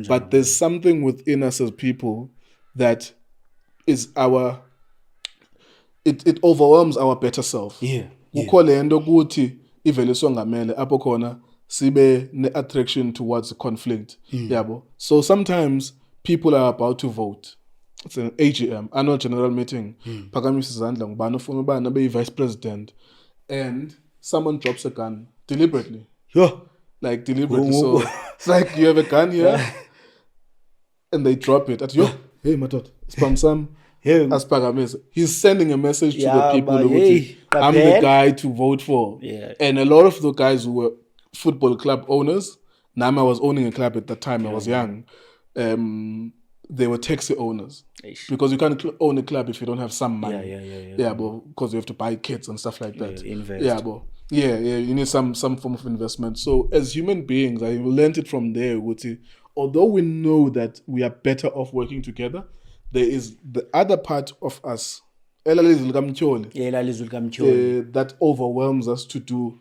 But there's something within us as people that is it overwhelms our better self. Kukhole into ukuthi iveliswa ngamele apho khona sibe ne-attraction towards conflict. So sometimes people are about to vote. It's an AGM, annual general meeting. Phakamisa izandla ngubani ofuna uba nabe vice president, and someone drops a gun deliberately. Like deliberately. So it's like you have a gun here, and they drop it. At hey matot, spam sam. He's sending a message to the people who I'm the guy to vote for. And a lot of the guys who were football club owners, Nama was owning a club at that time, I was young. They were taxi owners. Because you can't own a club if you don't have some money. Because you have to buy kits and stuff like that. Invest. You need some form of investment. So as human beings, I learned it from there, Wuti. Although we know that we are better off working together, there is the other part of us that overwhelms us to do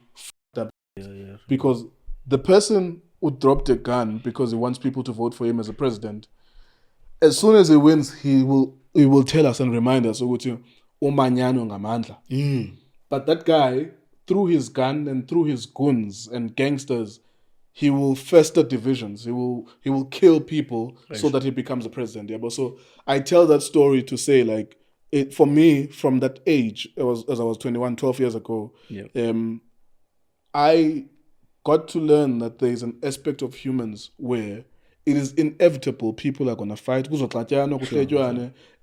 because the person who dropped a gun because he wants people to vote for him as a president, as soon as he wins, he will tell us and remind us umanyano ngamandla. But that guy, through his gun and through his goons and gangsters, he will fester divisions. He will kill people so that he becomes a president. But so I tell that story to say, like, for me, from that age, as I was 21, 12 years ago, I got to learn that there is an aspect of humans where it is inevitable people are going to fight.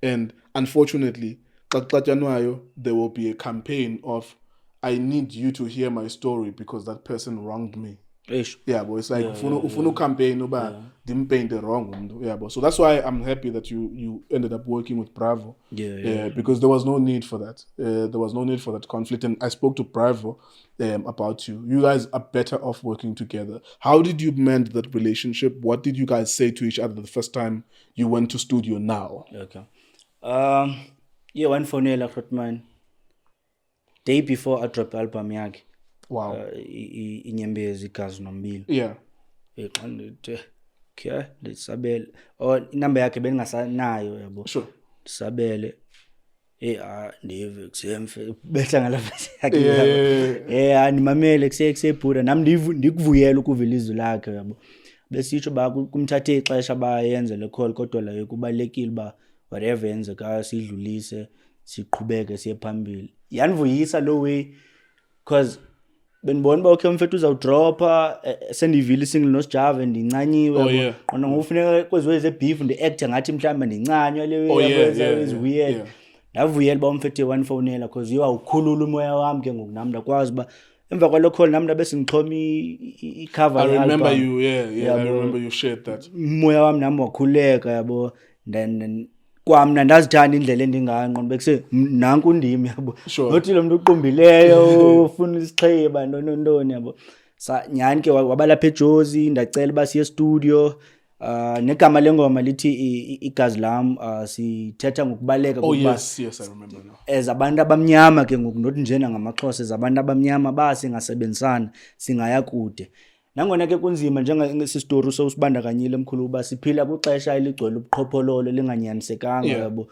And unfortunately, there will be a campaign of, I need you to hear my story because that person wronged me. But it's like ufuna campaign didn't paint the wrong. But so that's why I'm happy that you ended up working with Bravo. Because there was no need for that. There was no need for that conflict. And I spoke to Bravo about you. You guys are better off working together. How did you mend that relationship? What did you guys say to each other the first time you went to studio now? One phone man. Day before I dropped album yakhe. Wow. Inyembezi igazi nombili. Ndisabele. Inamba yakhe bengingasanayo yabo. Sure. Ndisabele. Ndive kusemfe behla ngalapha yakhe. Nimamele kusebhuda nami ndikuvuyela ukuvela izwi lakhe yabo. Besitsho ba kumthathe ixesha bayenze le call kodwa la kubalekile ba whatever yenzeka sidlulise siqhubeke siye phambili. Yanivuyisa lo way because benibona ba okay mfethu uzawudropa sendivile single noSjava ndincanyiwe ngona ngokufuneka kweziwe ze beef ndiact ngathi mhlamba ndincanywa le is weird. Ndavuyela ba mfethu wanifonela because you awukhulula umoya wami ke ngokunami ndakwazi ba emva kwalokho nami ndabe singixhoma icover I remember you I remember you shared that. Umoya wami nami wakhuleka yabo then kwamna ndazithanda indlela endinganqo bekuse nanku ndimi yabo nothi lo muntu uqumbileyo ufuna isixheba ntoni yabo nyani ke wabalapha eJozi ndacela basiye studio negama lengoma lithi igazi lam sithetha ngokubaleka kuba yes I remember now as abantu abamnyama ke ngoku nothi njena ngamaXhosa as abantu abamnyama basingasebenzisana singaya kude. Nangona ke kunzima njengesistori sosibandakanyile emkhuluba siphila kwixesha eligcwele ubuqhophololo linganyanisekanga yabo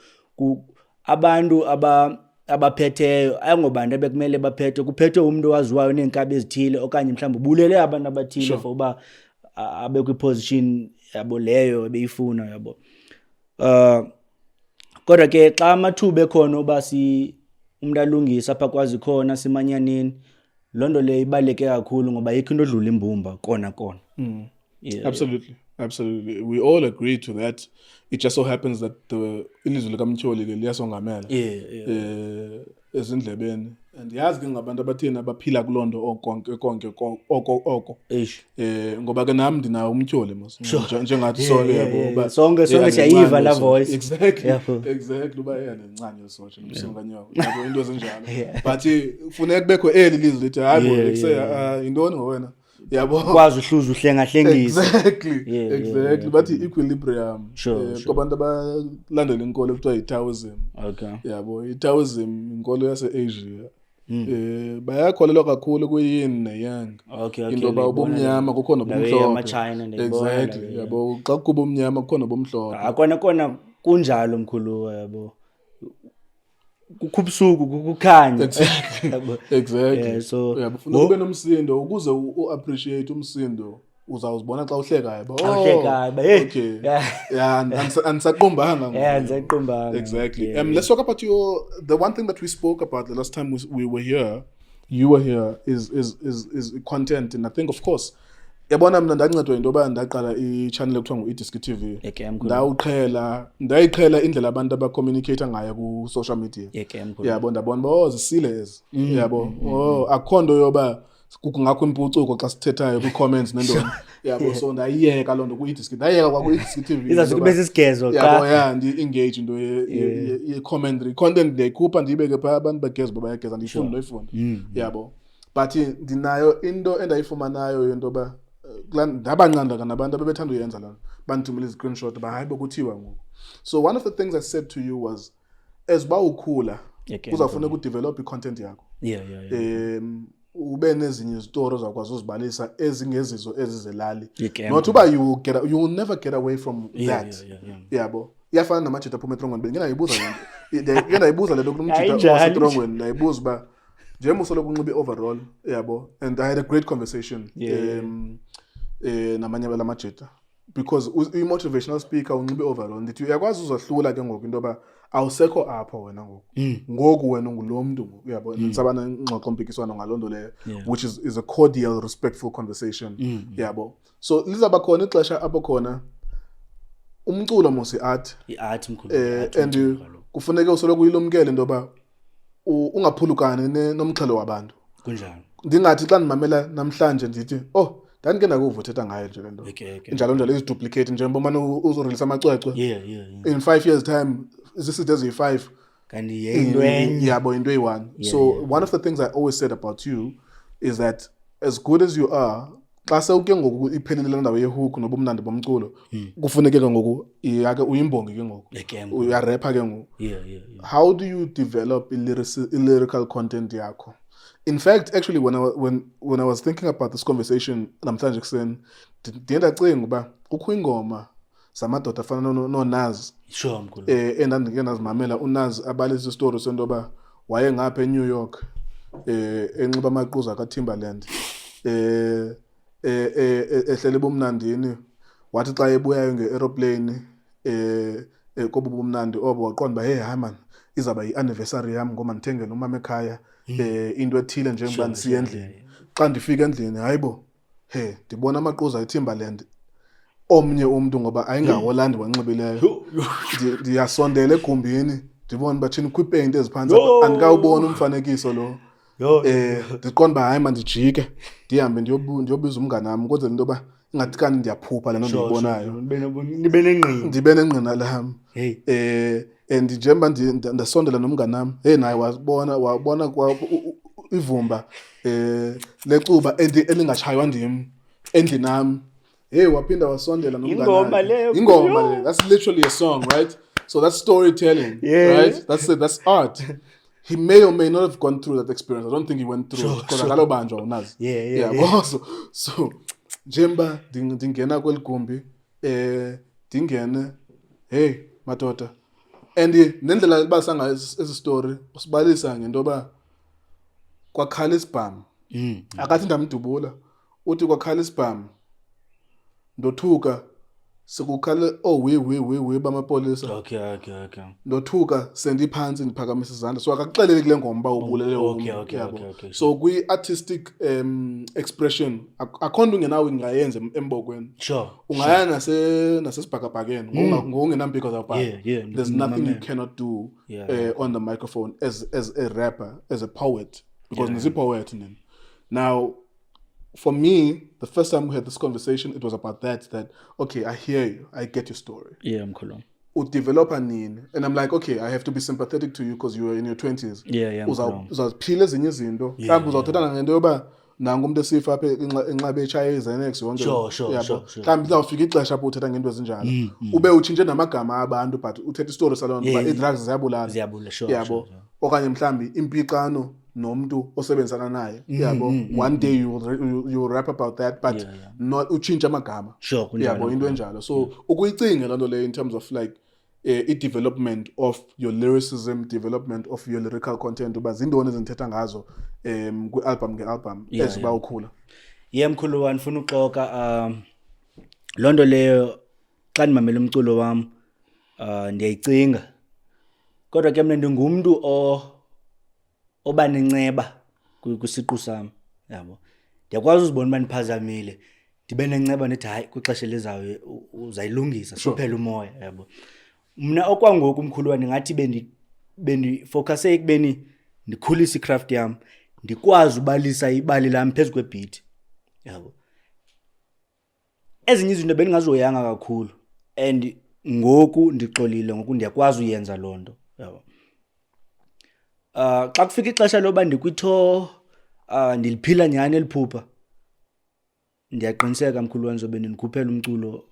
abantu abaphetheyo ayingobantu abekumele baphethe kuphethe umuntu owaziwayo nenkabi ezithile okanye mhlawumbe ubulele abantu abathile for uba abe kwiposition yabo leyo ebeyifuna yabo. Kodwa ke xa amathuba ekhona uba umuntu alungise apha kwazi khona simanyaneni, loo nto leyo ibaluleke kakhulu ngoba yikho into odlula imbumba kona. Yeah. Absolutely. We all agree to that. It just so happens that ilizwi likaMtyholi ke liyasongamela ezindlebeni. And yazi ke ngabantu abathina baphila kulonto konke oko. Ngoba ke nami ndinawo umtyholi mos. Njengathi sonke yabo. Sonke siyayiva la voice. Exactly. Uba yena nencane yesotsha nomsinganyawo. Yabo into ezinjalo. But kufuneka kubekho eli lizwi lithi hayi bo ekuseya intoni ngowena. Yabo kwazi uhluza uhlengahlengisa. Exactly. But equilibrium. Kubantu abalandela inkolo ekuthiwa yiTaoism. Yabo iTaoism inkolo yase-Asia. Bayakholelwa kakhulu kuyini neyang. Into ba ubumnyama kukhona obumhlophe. Exactly. Yabo xa kuba umnyama kukhona obumhlophe. Akona kunjalo mkhulu yabo. Kubusuku kukhanya. Exactly. So yabufuna ube nomsindo ukuze uappreciate umsindo uzawuzibona xa uhlekayo ba okay andisaqumbanga exactly. Let's talk about the one thing that we spoke about the last time we were here, you were here, is content. And I think of course yabona mina ndancedwa into yoba ndaqala i-channel ekuthiwa ngu-iDisc TV. Ndayiqhela indlela abantu abacommunicate ngayo ku-social media. Yabo ndabona zisile ezi. Yabo akukho nto yoba kungakho impucuko xa sithethayo kwi-comments nentoni. Yabo so ndayiyeka loo nto ku-iDisc. Ndayiyeka kwa-iDisc TV. Izawube sisigezo xa. Yabo ndi-engage into ye-commentary. Content ndiyayikhupha ndiyibeke phaa abantu bageze bayageza ndiyifunda noyifunda. Yabo but ndinayo into endayifumanayo yento ba ndabanqanda nabantu abebethanda uyenza lana bandithumela i-screenshot hayi bokuthiwa ngoku. So one of the things I said to you was as ba ukhula uzawufuna ukudevelop i-content yakho. Ube nezinye izitoro zakwazi uzibalisa ezingezizo ezizelali. Not uba you will never get away from that. Yabo iyafana namajita aphuma etrongweni ngenayibuza le nto kumjita osetrongweni ndayibuza uba njengoba usoloko unxibe overall yabo. And I had a great conversation namanye balamajita because i-motivational speaker unxibe overall ndithi uyakwazi uzahlula ke ngoku into yoba awusekho apho wena ngoku wena ngulo mntu uyabo. Sabana ingxoxo mpikiswano ngaloo nto leyo which is a cordial respectful conversation. Yabo so lizaba khona ixesha apho khona umculo mos art mkhulu and kufuneka usoloko uyilumkele into yoba ungaphulukani nomxhelo wabantu. Kunjalo ndingathi xa ndimamela namhlanje ndithi ndandike ndakuva uthetha ngayo nje le nto njalo iziduplicate njengoba mane uzorelease amacwecwe in 5 years time ziside eziyi-5 kanti yinto enye yabo into eyi-1. So one of the things I always said about you is that as good as you are xa sewuke ngoku iphelile le ndawo yehook nobumnandi bomculo kufuneke ke ngoku yake uyimbongi ke ngoku uyarapha ke ngoku. How do you develop lyrical content yakho? In fact, actually, when I was thinking about this conversation, namhlanje kuseni ndiye ndacinga uba kukho ingoma zamadoda afana no-Naz. Sure mkhulu. Endandike ndazimamela uNaz abalisa istory sento yoba wayengapha eNew York enxiba amaquza kaTimberland ehlele bomnandini wathi xa ebuyayo nge-aeroplane kobu bomnandi obo waqonda uba hayi man izaba yi-anniversary yam ngoma ndithengele umama ekhaya into ethile njengoba ndisiya endlini. Xa ndifika endlini hayibo ndibona amaquza eTimberland omnye umuntu ngoba ayingaholandi wanxibileyo. Ndiyasondela egumbini ndibona bathini kwipaint eziphansi andikawubona umfanekiso lo. Ndiqonda uba hayi mandijike ndihambe ndiyobiza umngane wami kwenzela into yoba ingathi kanti ndiyaphupha le nto ndiyibonayo ndibe nengqina lam. And njengoba ndasondela nomngane wami naye wabona ivumba lecuba elingatshaywa ndim endlini nami. Waphinda wasondela nomngane. Ingoma le. That's literally a song, right? So that's storytelling, right? That's art. He may or may not have gone through that experience. I don't think he went through because akalobanjwa uNaz. So njengoba ndingena kweli gumbi ndingene madoda and nendlela balisa ngayo ezi story usibalisa ngento yoba kwakhala isibhamu akathi ndamdubula uthi kwakhala isibhamu ndothuka sekukhala we bamapolisa Okay. ndothuka sendiphansi ndiphakamisa izandla so akakuxeleli kule ngoma ubulele Okay. so kwi-artistic expression akho nto ungenawo ingayenza embokweni Sure. ungaya nasesibhakabhakeni ngokungenampiko zawubhala Yeah. there's nothing you cannot do on the microphone as a rapper, as a poet, because nisi poet nina. Now for me, the first time we had this conversation, it was about that okay, I hear you, I get your story. Yeah, mkhulu. Udevelop nini, and I'm like, okay, I have to be sympathetic to you because you were in your 20s. Yeah. Uzaphila ezinye izinto. Mhlawumbe uzawuthetha ngento yoba nangu umuntu esifa apha enxabe echaya iZenex yonke. Sure. Mhlawumbe izawufika ixesha apho uthetha ngento ezinjalo. Ube utshintshe namagama abantu but uthetha istory salona kuba i-drugs ziyabulala. Sure. Okanye mhlawumbe impixano nomuntu osebenzana naye yabo one day you will rap about that but not utshintsha amagama yabo into enjalo so ukuyicinga lento le in terms of like i-development of your lyricism, development of your lyrical content uba zindoni ezithetha ngazo kwi-album nge-album eziba ukhula. Mkhulu wami ufuna uxoka loo nto leyo xa ndimamela umculo wam ndiyayicinga kodwa ke mna ndingumntu oba nenceba kwisiqu sam yabo ndiyakwazi uzibona uba ndiphazamile ndibe nenceba ndithi hayi kwixesha elizayo uzayilungisa sophela umoya yabo. Mna okwangoku mkhulu ndingathi bendifocuse ekubeni ndikhulise icraft yam ndikwazi ubalisa ibali lam phezu kwebeat yabo. Ezinye izinto bendingazoyanga kakhulu and ngoku ndixolile ngoku ndiyakwazi uyenza loo nto yabo. Xa kufika ixesha loba ndikwitho ndiliphila nyhani eliphupha ndiyaqiniseka mkhulu wanzobe ndikhuphela umculo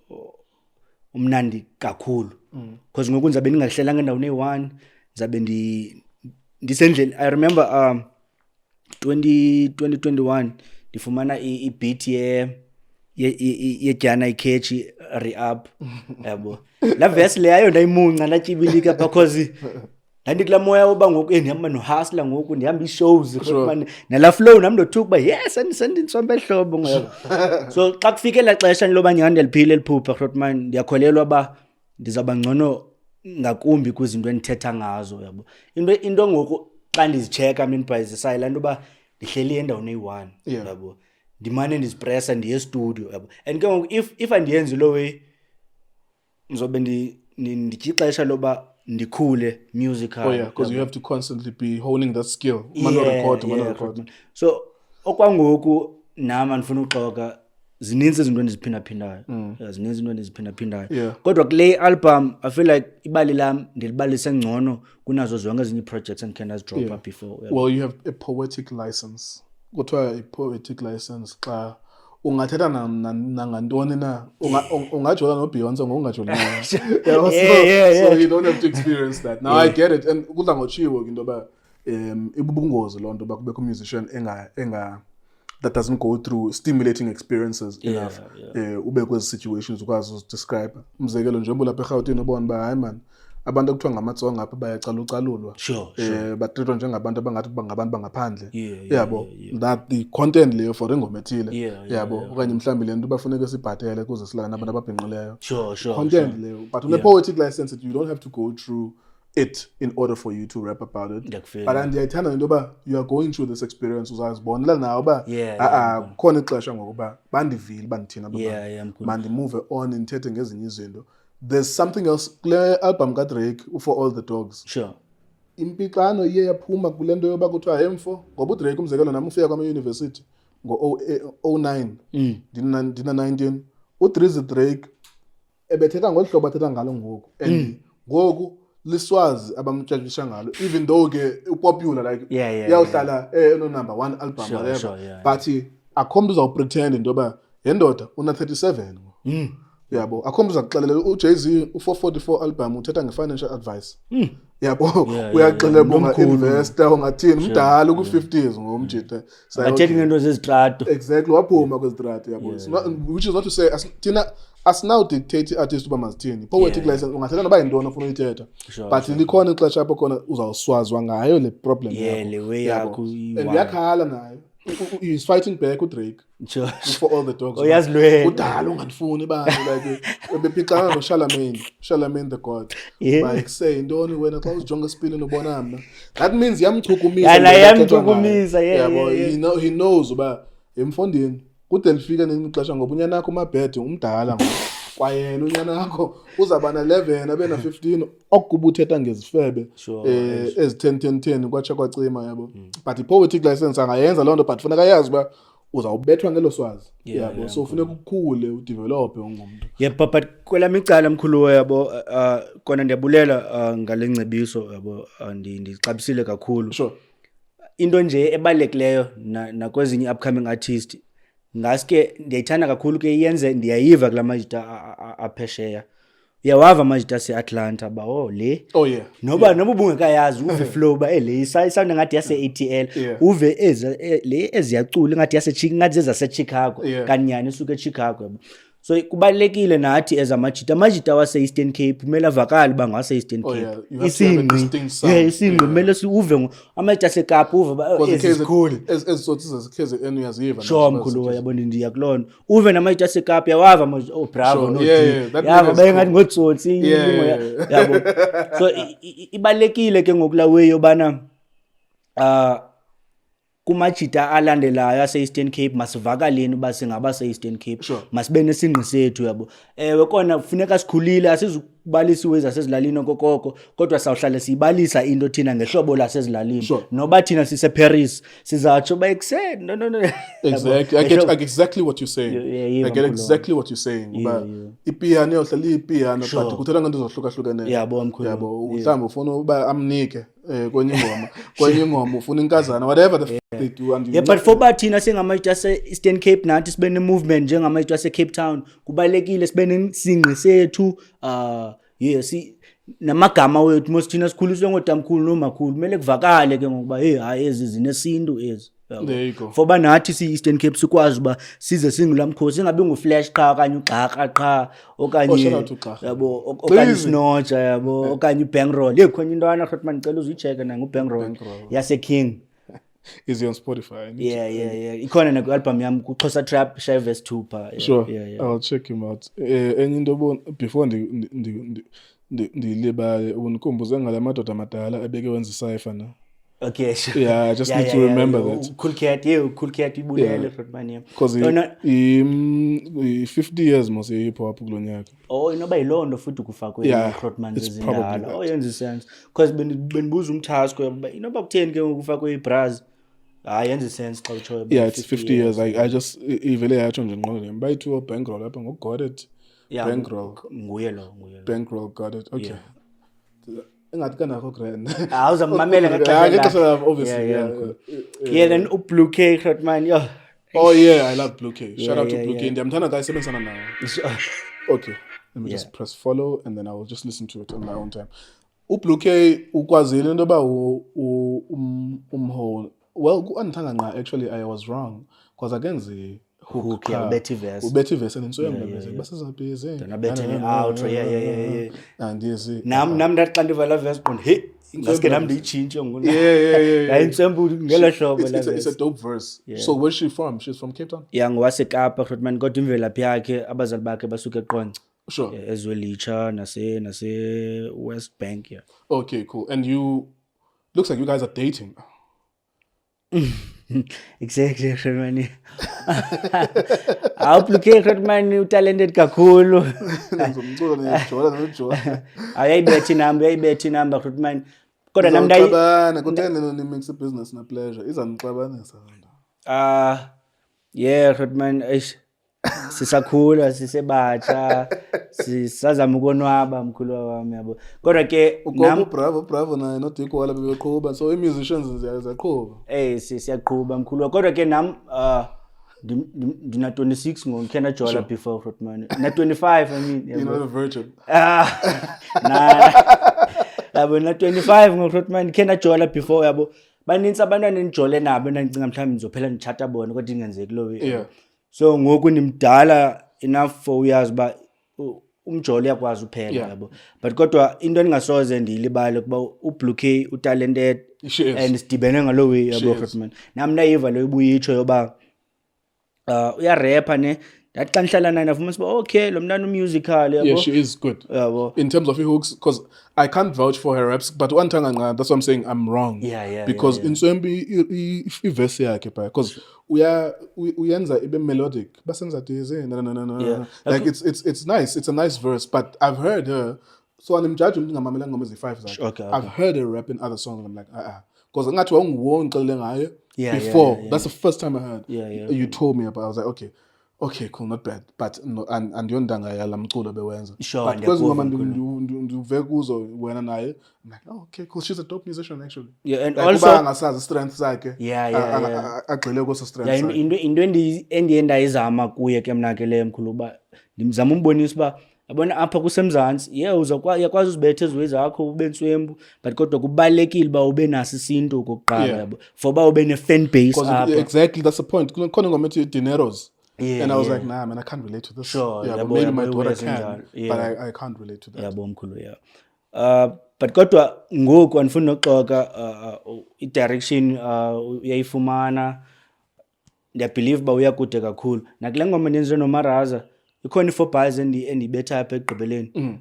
umnandi kakhulu because ngoku ndizabe ndingahlelanga endaweni eyi-1 ndizabe ndisendleni. I remember 2021 ndifumana i-beat yedyana ikhetshi re-up yabo. La verse leyo ndayimunca ndatyibilika because ndandikulaa moya woba ngoku ndihamba nohasla ngoku ndihamba ii-shows nalaa flow nam ndothuka uba yes sendisombe hlobo ngoku. So xa kufike elaa xesha loba nyhani ndiyaliphile eliphupha rotman ndiyakholelwa uba ndizawuba ngcono ngakumbi kwizinto endithetha ngazo yabo. Into ngoku xa ndizitsheka by the side laa nto uba ndihleli endaweni eyi-1 yabo ndimane ndizipresa ndiye estudio yabo and ke ngoku if andiyenzi loo way ndizobe nditya ixesha loba ndikhule musical because you have to constantly be honing that skill record. So okwangoku nam andifuna uxoka zininzi izinto endiziphinda-phindayo kodwa kule album I feel like ibali lam ndilibalise ngcono kunazo zonke ezinye ii-projects endikhe ndazidropa before. Well, you have a poetic license. Kuthiwa i-poetic license xa ungathetha nangantoni na ungajola noBeyonce ngokungajoli naye. So you don't have to experience that. Now I get it and kudla ngotshiwo into yoba ibubungozi loo nto uba kubekho musician enga that doesn't go through stimulating experiences enough ube kwezi situations ukwazi uzidescribe. Umzekelo njengoba lapha eRhawutini ubona uba hayi man abantu ekuthiwa ngamatsonga apha bayacalucalulwa batreatwa njengabantu abangathi ngabantu bangaphandle yabo that the content leyo for ingoma ethile yabo okanye mhlawumbi le nto bafuneka sibhatele kuze silala nabantu ababhinqileyo content leyo but une-poetic license you don't have to go through it in order for you to rap about it. But ndiyayithanda into yoba you are going through this experience uzazibonela nawe uba khona ixesha ngokuba bandivile bandithina mandimuve on ndithethe ngezinye izinto. There's something else kule album kaDrake For All The Dogs. Impixano iye yaphuma kule nto yoba kuthiwa hemfo ngoba uDrake umzekelo nami ufika kwama-university ngo-09 ndina 19 uDrizzy Drake ebethetha ngolu hlobo athetha ngalo ngoku and ngoku liswazi abamtshajisha ngalo even though ke upopular like yawuhlala no number 1 album whatever but akho mntu uzawupretend into yoba yendoda una 37 yabo akho mntu uzakuxelela uJay-Z u444 album uthetha nge-financial advice yabo uyaxelela unga-investor ungathini mdala ku-50s ngomjita athethi ngento zezitrato exactly waphuma kwezitrato yabo which is not to say thina asinawudictate i-artist uba mazithini. Poetic license ungathetha noba yintoni ofuna uyithetha but likhona ixesha apho khona uzawuswazwa ngayo le problem le way yakho and uyakhala nayo he's fighting back with Drake Sure. for all the dogs. Uyazilwela. Udala ungandifuni bantu like bephixana no Charlemagne the God. Yeah. Like say intoni wena xa uzijonga esipilini ubona mna. That means yamchukumisa. Yana yamchukumisa, yeah, but he knows uba emfondini kude lifika nexesha ngoba unyana wakho mabhede umdala kwayena unyana wakho uzaba na 11 abe na 15 okuba uthetha ngezifebe ezi 10 kwatsha kwacima yabo but i-poetic license angayenza loo nto but funeka yazi uba uzawubethwa ngelo swazi yabo so funeka ukhule udevelope ungumntu but kwelam icala mkhulu yabo kona ndiyabulela ngale ngcebiso yabo ndixabisile kakhulu sure into nje ebalulekileyo nakwezinye upcoming artist ngaske ndiyayithanda kakhulu ke iyenze ndiyayiva kula majita aphesheya uyawava amajita ase-Atlanta ba le noba ubungekayazi uve flow ba le isawundi ngathi yase-ATL uve le eziyacula ngathi ngathi zase-Chicago kanyani isuke eChicago yabo so kubalekile nathi amajita wase-Eastern Cape kumele avakali ba ngawase-Eastern Cape isingqi kumele siuve amajita aseKapa uve ba ezikhulu ezisothi zezikheze uyaziva sure mkhulu yabo ndiyakulona uve namajita aseKapa yawava Bravo no yava bayengathi ngotsotsi yabo so ibalekile ke ngokulawe yobana kumajita alandelayo ase-Eastern Cape masivakaleni uba singaba se-Eastern Cape masibe nesingqi sethu yabo kona kufuneka sikhulile asizukubalisa iwezi asezilalini okokoko kodwa sawuhlala siyibalisa into thina ngehlobo lasezilalini noba thina sise-Paris sizatsho ba ekuseni no exactly I get exactly what you're saying I get exactly what you're saying uba ipiano yohlala ipiano but kuthela ngento zohlukahlukeneyo yabo mkhulu yabo mhlawumbe ufuna uba amnike kwenye ingoma ufuna inkazana whatever the they do and but for bathina singamajita ase-Eastern Cape nathi sibe ne-movement njengamajita ase-Cape Town kubalekile sibe nesingqi sethu namagama wethu mosithina sikhuliswe ngotamkhulu nomakhulu kumele kuvakale ke ngokuba hayi ezi zinesintu ezi there you go foba nathi si-Eastern Cape sikwazi uba size singulamkhosi singabi ngu-Flash qha okanye uGxaka qha okanye yabo okanye Snoja yabo okanye uBankroll khona intwana futhi mandicela uzicheke nanguBankroll yaseKing is he on Spotify yeah ikhona na-album yami kuXhosa Trap Shy Verse 2 pa sure I'll check him out enye into before ndilibale unikhumbuze ngala madoda amadala abeke wenza cypher na okay sure yeah I just need to remember that Cool Cat ibulele futhi manje because 50 years mos hip hop kulonyaka inoba yilondo futhi kufakwe Crotman ezindala yenza sense because benibuza umthasko yoba inoba kutheni ke kufakwe ibraz yenza sense xa utsho yeah it's 50 years I just ivele yatsho nje ngqondo bayithiwa Bankroll lapha ngogot it Bankroll nguye Bankroll got it okay ngathi kanakho grand awuzamamela ngexesha obviously yeah then uBlue K Crotman I love Blue K shout out to Blue K ndiyamthanda guys sebenzana naye okay let me just press follow and then I will just listen to it on my own time uBlue K ukwazile into ba umhole well kuandithanga nqa actually I was wrong because akenzi hook ubethe verse and so yangibeze basizabhize nabethe outro yeah and yes nam ndathi xa ndivala verse qonde hey ngaske nam ndiyitshintshe ngona yayintsembu ngela hlobo la it's a dope verse so where's she from she's from Cape Town ngowaseKapa Crotman kodwa imvelaphi yakhe abazali bakhe basuke eQonce sure ezwelitsha nase West Bank okay cool and you looks like you guys are dating exactly Crotman awuplukhe Crotman utalented kakhulu ngizomcula nejola ayayibethi number Crotman kodwa namndayibana kuntene ni mix business na pleasure izanixabanisa yeah Crotman sisakhula sisebatsha sisazama ukonwaba mkhulu wami yabo kodwa ke bravo naye nodikwala bebeqhuba so i-musicians ziyaqhuba siyaqhuba mkhulu kodwa ke nam ndina 26 ngomkhena jola before Crotman na 25 I mean you're not a virgin yabo na 25 ngoCrotman khena jola before yabo baninzi abantwana enijole nabo endangicinga mhlawumbe nizophela nichata bona kodwa ingenzeki lo so ngoku ndimdala enough for uyazi ba umjolo yakwazi uphela Yeah. yabo. But kodwa into endingasoze ndiyilibale kuba uBlue K utalented She is. and sidibene ngalo way yabo is. Frontman. Nami nayiva lo ibuyitsho yoba uyarapper ne ndathi xa ndihlala naye ndafumana uba okay lo mntana umusical yabo. Yeah, she is good. Yabo. In terms of her hooks, because I can't vouch for her raps, but one time that's what I'm saying I'm wrong. Yeah, because yeah. in Swembi verse yakhe pa because uyenza ibe melodic. Basenza dize Yeah. like it's nice. It's a nice verse, but I've heard her. So I'm judging ngamamela ngoma ezi5 zakhe. Okay. I've heard her rap in other songs and I'm like because ngathi wangwonqele ngayo Yeah, before. yeah. That's the first time I heard. Yeah. You told me about. I was like, okay, cool, not bad. But no, and yondanga yala mculo bewenza. Sure, But because ngoma ndiyakuva nduve kuzo wena naye, I'm like, oh, okay, cool. She's a dope musician actually. Yeah, and like, also kuba angasazi strength zakhe. Yeah. Agxile kuso strength Yeah, zakhe. into endiye ndayizama kuye ke mna ke le mkhulu uba ndimzama umbonisa uba yabona apha kusemzantsi uyakwazi uzibetha eziwe zakho ube nswembu but kodwa kubalulekile uba ube naso isintu okokuqala yabo for uba ube ne-fan base apha. Exactly, that's the point. Khona ngoma ethi Dineros. Yeah, and I was like, nah, man, I can't relate to this. Sure, yeah, yabo, but maybe yabo, my daughter uyazenza can, njalo. but Yeah. I can't relate to that. Yabo mkhulu but kodwa ngoku andifuni nokuxoka i-direction uyayifumana ndiyabhelieve uba uyakude kakhulu nakule ngoma ndenziwe nomaraza ikhona i-4 bars endiyibetha apha ekugqibeleni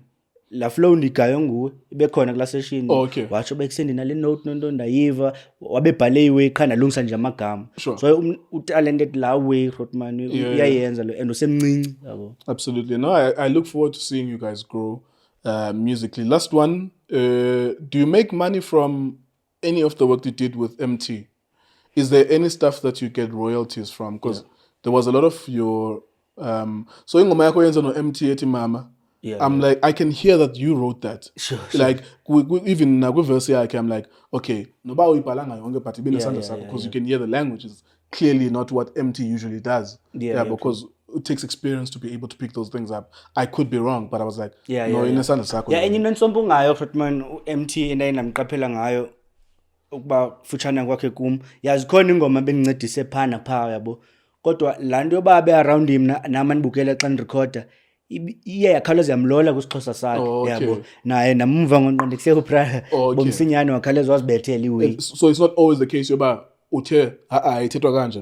la flow ndigayo nguwe ibe khona kulaa session Okay. watsho bekisendinale note nonto ndayiva wabebhale iway qha ndalungisa nje amagama Sure. so utalented la way Rotman uyayenza lo and usemncinci yabo. Absolutely. No, I look forward to seeing you guys grow musically. Last one, do you make money from any of the work you did with Emtee? Is there any stuff that you get royalties from? Because there was a lot of your... so ingoma yakho yenza no Emtee ethi mama. I'm like, I can hear that you wrote that. Sure. Like, even verse yakhe, I'm like, okay, noba uyibhala ngayonke but ibine sandla sakho because you can hear the language is clearly not what Emtee usually does. Because it takes experience to be able to pick those things up. I could be wrong, but I was like, inesandla sakho. Yeah, enye into ensompo ngayo Rotman uMtee endayinamqaphela ngayo ukuba futshana kwakhe kum yazi khona ingoma bendincedise phana pha yabo kodwa laa nto yoba abe around him nam andibukele xa ndirekhoda iye yakhawuleza yamlola kwisixhosa sakhe yabo naye namva ngonqondo kuhle kuphra bomsinyane wakhawuleza wazibethela iway. So it's not always the case yoba uthe ithethwa kanje.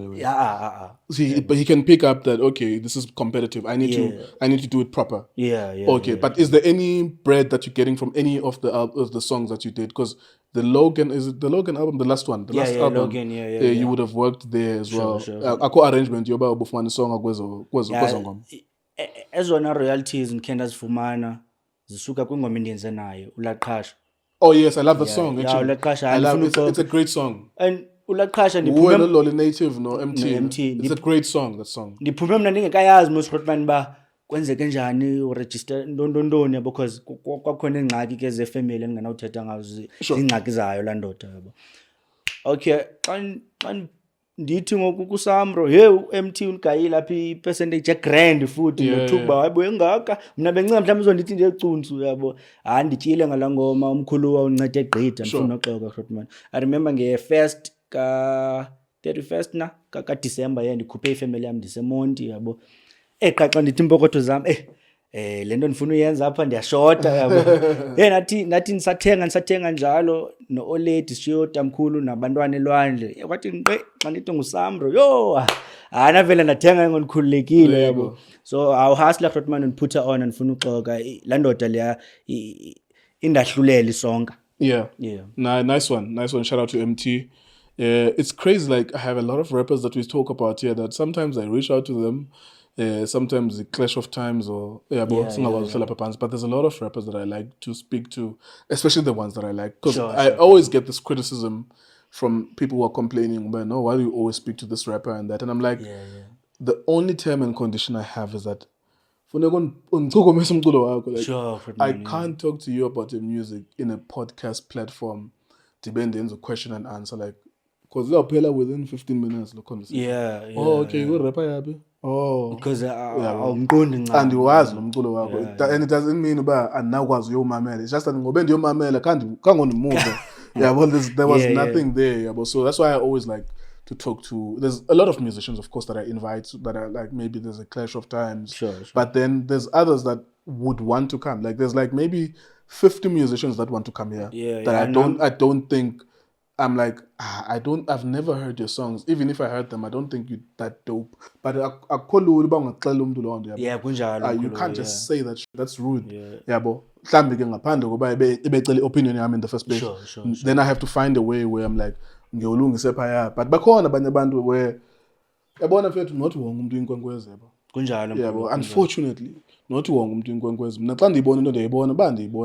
See, but he can pick up that, okay, this is competitive. I need to do it proper. Okay, but is there any bread that you're getting from any of the songs that you did? Because the Logan album, the last one, last album, Logan, you would have worked there as well. Akho arrangement yoba ubufumana song kwezo ngoma. Ezona royalties ndikhe ndazifumana zisuka kwingoma endiyenze nayo ulaqhasha. Oh yes, I love that song actually. ulaqhasha I love it's a great song. And ulaqhasha ndiphume Loli Native no Emtee. It's a great song, that song. Ndiphume mna ndingekayazi mos Rotman ba kwenzeke njani uregister ntoni because kwakhona ingxaki ke zefamily engenawuthetha ngazo ingxaki zayo la ndoda yabo. Okay, xa ndithi ngoku kuSamro uMtee uligayile apha ipercentage grand futhi nothuba hayibo engaka mina bencinga mhlawumbe uzondithi nje ecunsu yabo ndityile ngala ngoma umkhuluwa uncede egqitha ndifuna noxoka Rotman. I remember nge-first ka-31st ka-December ndikhuphe ifamily yam ndiseMonti yabo xa ndithi impokotho zam le nto ndifuna uyenza apha ndiyashota yabo. nathi nisathenga njalo no-oledi sishiyo tamkhulu nabantwana elwandle kwathi nkqe xa ndithi nguSamro navele ndathenga ngondikhululekile yabo. So awuhasla Rotman ndiputha on ndifuna uxoka laa ndoda leya indahlulela isonka. Nice one. Shout out to Emtee. It's crazy, like I have a lot of rappers that we talk about here that sometimes I reach out to them. Sometimes the clash of times or but there's a lot of rappers that I like to speak to, especially the ones that I like, because I always get this criticism from people who are complaining, but no, why do you always speak to this rapper and that? And I'm like, the only term and condition I have is that I can't talk to you about your music in a podcast platform, depending on question and answer, like, because they'll pay within 15 minutes. Okay, good rapper yabi. Because and wazi nomculo wakho, and it doesn't mean uba andinakwazi uyomamela. It's just that ngobe ndiyomamela kangondimuva. There was nothing there. So that's why I always like to talk to. There's a lot of musicians, of course, that I invite that are like maybe there's a clash of times. Sure. But then there's others that would want to come. Like there's like maybe 50 musicians that want to come here. I don't think I'm like I've never heard your songs. Even if I heard them, I don't think you're that dope. But you can't just say that shit. That's rude. Yeah, but opinion in the first place. Sure. Then I have to find a way where I'm like, but bakhona abanye abantu where yabona mfethu not wonke umuntu inkwenkwezi yabo. Kunjalo. Yeah, but unfortunately not wonke umuntu inkwenkwezi. Mina xa ndiyibona into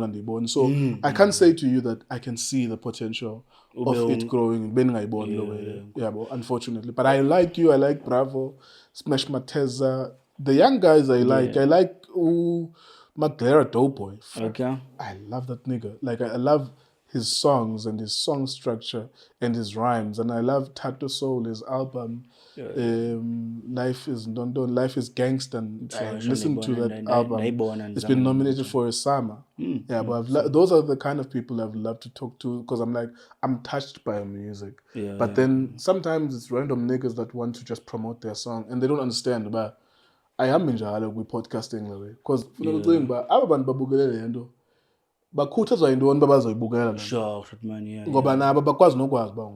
ndiyibona. So I can't say to you that I can see the potential of it growing. Yeah, but unfortunately. But I like you, I like Bravo, Smash Mateza. The young guys I like Maglera Dope Boy. Okay. I love that nigga. Like I love his songs and his song structure and his rhymes, and I love Tattoo Soul, his album. Life is London, Life is Gangsta. I listened to that album. It's been nominated for a summer. But those are the kind of people I've loved to talk to because I'm like, I'm touched by music. But then sometimes it's random niggas that want to just promote their song and they don't understand. But I am in with podcasting because bakhuthazwa yintoni babazoyibukela sure man ngoba nabo bakwazi nokwazi ba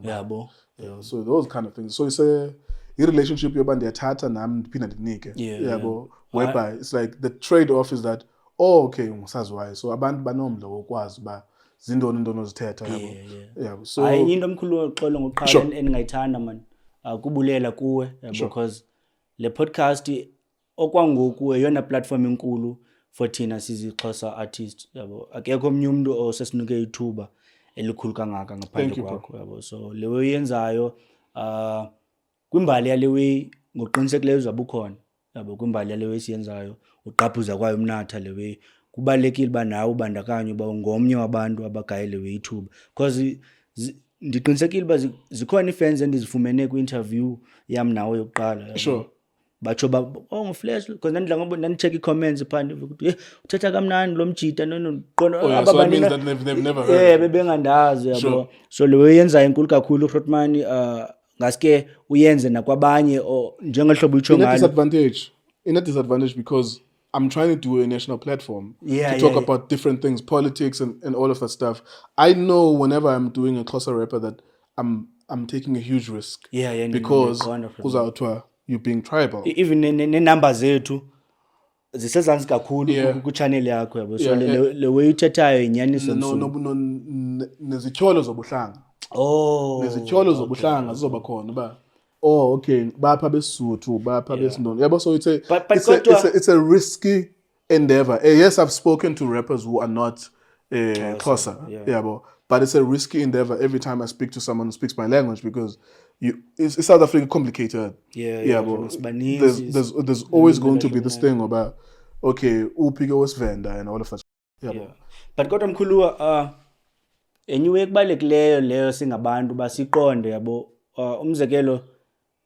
so those kind of things. So it's a relationship yoba ndiyathatha nami ndiphinda ndinike yabo whereby it's like the trade off is that okay ngisaziwayo so abantu banomdla wokwazi ba zindoni into ozithetha yabo so hayi into omkhulu oxolo ngoqhala endingayithanda man kubulela kuwe because le podcast okwangoku eyona platform enkulu for thina sizixhosa artist yabo akekho omnye umuntu osesinike ithuba elikhulu kangaka ngaphandle kwakho yabo so lewe uyenzayo kwimbali yalewe ngoqinisekileyo uzabukhona yabo kwimbali yalewe siyenzayo uqaphuza kwayo umnatha lewe kubalekile ba nawe ubandakanye ba ngomnye wabantu abagayelewe ithuba because ndiqinisekile ba zikhona ifans endizifumene kwi-interview yam nawe yokuqala sure batsho ba Flash because ndandla ngoba ndandicheck i-comments phandle ukuthi uthetha kamnandi lo mjita ababanini they've never heard bebengandazi yabo so lo yenza inkulu kakhulu Rotman ngaske uyenze nakwabanye njengehlobo utsho ngalo in a disadvantage because I'm trying to do a national platform to talk about different things, politics and all of that stuff. I know whenever I'm doing a closer rapper that I'm taking a huge risk because you're being tribal. Even numbers zethu zisezansi kakhulu ku channel yakho yabo so le way uthethayo inyaniso nezityholo zobuhlanga nezityholo zobuhlanga zizoba khona ba okay bapha besuthu bapha besindoni yabo so it's a risky endeavor. Yes, I've spoken to rappers who are not Xhosa yabo but it's a risky endeavor every time I speak to someone who speaks my language because it's South Africa complicated. There's always going to be this thing about okay, upike wesivenda and all of that. But kodwa mkhuluwa anyway kubalulekileyo leyo singabantu basiqonde yabo umzekelo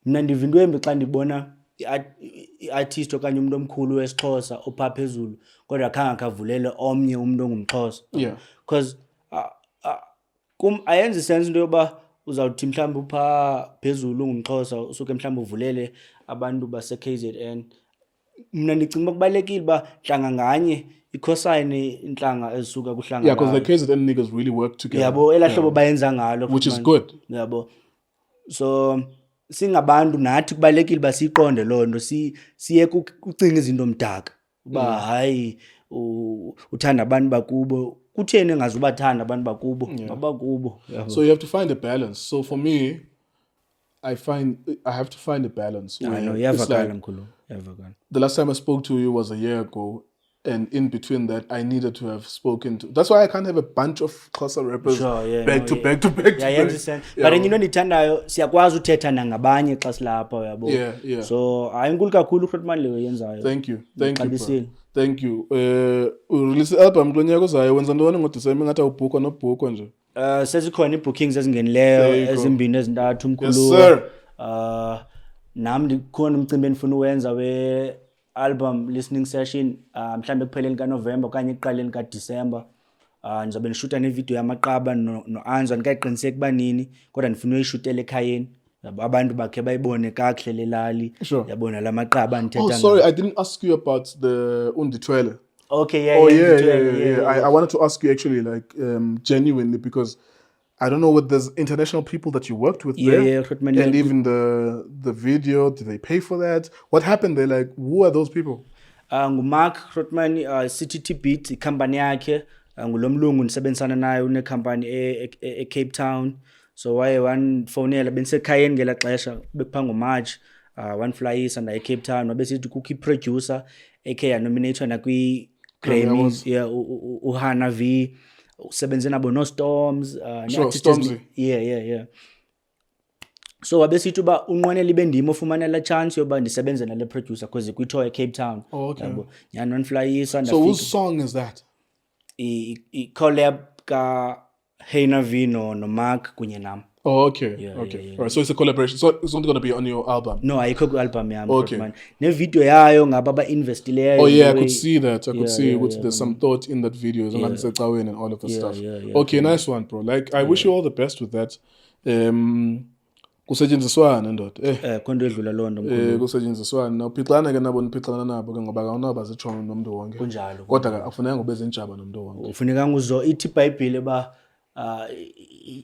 mina ndivindwembe xa ndibona i-artist okanye umuntu omkhulu wesiXhosa opha phezulu kodwa khanga kavulele omnye umuntu ongumXhosa because ayenzi sense into yoba uzawuthi mhlawumbe upha phezulu ungumXhosa usuke mhlawumbe uvulele abantu base KZN. Mina ndicinga kubalekile ba hlanga nganye ikhosayine inhlanga ezisuka kuhlanga because the KZN niggas really work together yabo elahlobo bayenza ngalo which is good yabo so singabantu nathi kubalekile basiqonde lonto siye kucinga izinto omdaka ba hayi uthanda abantu bakubo kutheni engazubathanda abantu bakubo abakubo so you have to find a balance. So for me I have to find a balance. I know you have the last time I spoke to you was a year ago and in between that I needed to have spoken to. That's why I can't have a bunch of Xhosa rappers back to back. I understand. But you know ndithandayo siyakwazi uthetha nangabanye xa silapha yabo. So ayinkulu kakhulu Rotman leyo yenzayo. Thank you. Thank you. Release album kulonyaka ozayo wenza ntoni ngoDisemba ngathi awubhukwa nobhukwa nje. Sezikhona i-bookings ezingenileyo ezimbini ezintathu mkhulu. Yes sir. Nami ndikhona umcimbi endifuna uwenza we-album listening session mhlambe kupheleni kaNovember okanye ekuqaleni kaDisemba. Ndizobe ndishuta nevideo yamaqaba no-Anzo andikayiqiniseki uba nini kodwa ndifuna uyishutela ekhayeni abantu bakhe bayibone kakuhle lelali yabona lamaqaba ndithetha sorry I didn't ask you about the undithwele. Okay, yeah, Oh yeah. I wanted to ask you actually, like, genuinely, because I don't know what there's international people that you worked with there, Grootman, and even the video. Did they pay for that? What happened there? Like, who are those people? nguMark Grootman, CTT Beat ikhampani yakhe, ngulomlungu nisebenzisana naye unekhampani eCape Town. So waye wanfonela benisekhayeni ngela xesha bekupha ngoMarch, wanflyisa naye eCape Town, wabesithi kukho iproducer ekhe yanominathwa nakwi Grammys, yeah, uHana V, usebenze nabo noStorms, Sure, Stormzy. yeah. So wabesithi uba unqwenela ibe ndim ofumana la chance yoba ndisebenze nale producer because kwithiwa eCape Town. Oh, okay. Nyani wanflyisa So whose song is that? i-collab ka Hana V no-Mark kunye nam. Oh, okay. All right. So it's a collaboration. So it's not going to be on your album. No, ayikho kwi-album yam. Okay. Man. Nevideo yayo ngaba ba-investileyo. Oh yeah, I could see that. I could see there's some thought in that video. And all of the stuff. Okay, nice one, bro. Like, I wish you all the best with that. Kusetshenziswana ndoda. Konto edlula loo nto mkhulu. Kusetshenziswana. Nawuphixana ke nabo niphixana nabo ke ngoba awunaba zijongo nomuntu wonke. Kunjalo. Kodwa ke akufuneka ube zinjaba nomuntu wonke. Ufuneka ithi iBhayibhile ba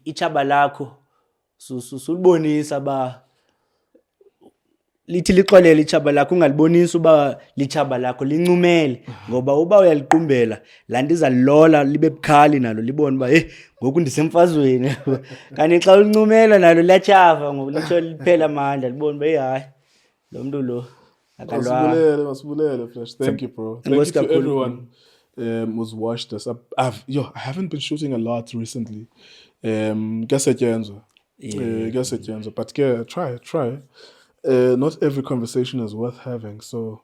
ichaba lakho sulibonisa ba lithi lixolele ichaba lakho, ungalibonisa uba lichaba lakho lincumele, ngoba uba uyaliqumbela laa nto izalilola libe bukhali nalo libone uba ngoku ndisemfazweni. Kanti xa ulincumela nalo liyatyhafa, ngoku litsho liphela amandla libone uba hayi lo mntu lo akalwanga. Masibulele, Flash. Thank you, bro. Thank you to everyone who's watched this. I haven't been shooting a lot recently. Kuyasetyenzwa. But try. Not every conversation is worth having. So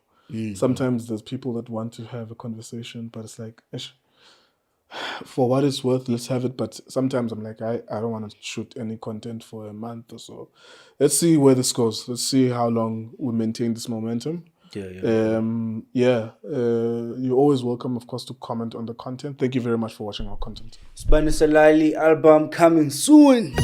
sometimes there's people that want to have a conversation, but it's like, for what it's worth, let's have it. But sometimes I'm like, I don't want to shoot any content for a month or so. Let's see where this goes. Let's see how long we maintain this momentum. You're always welcome, of course, to comment on the content. Thank you very much for watching our content. Sibani Salali album coming soon.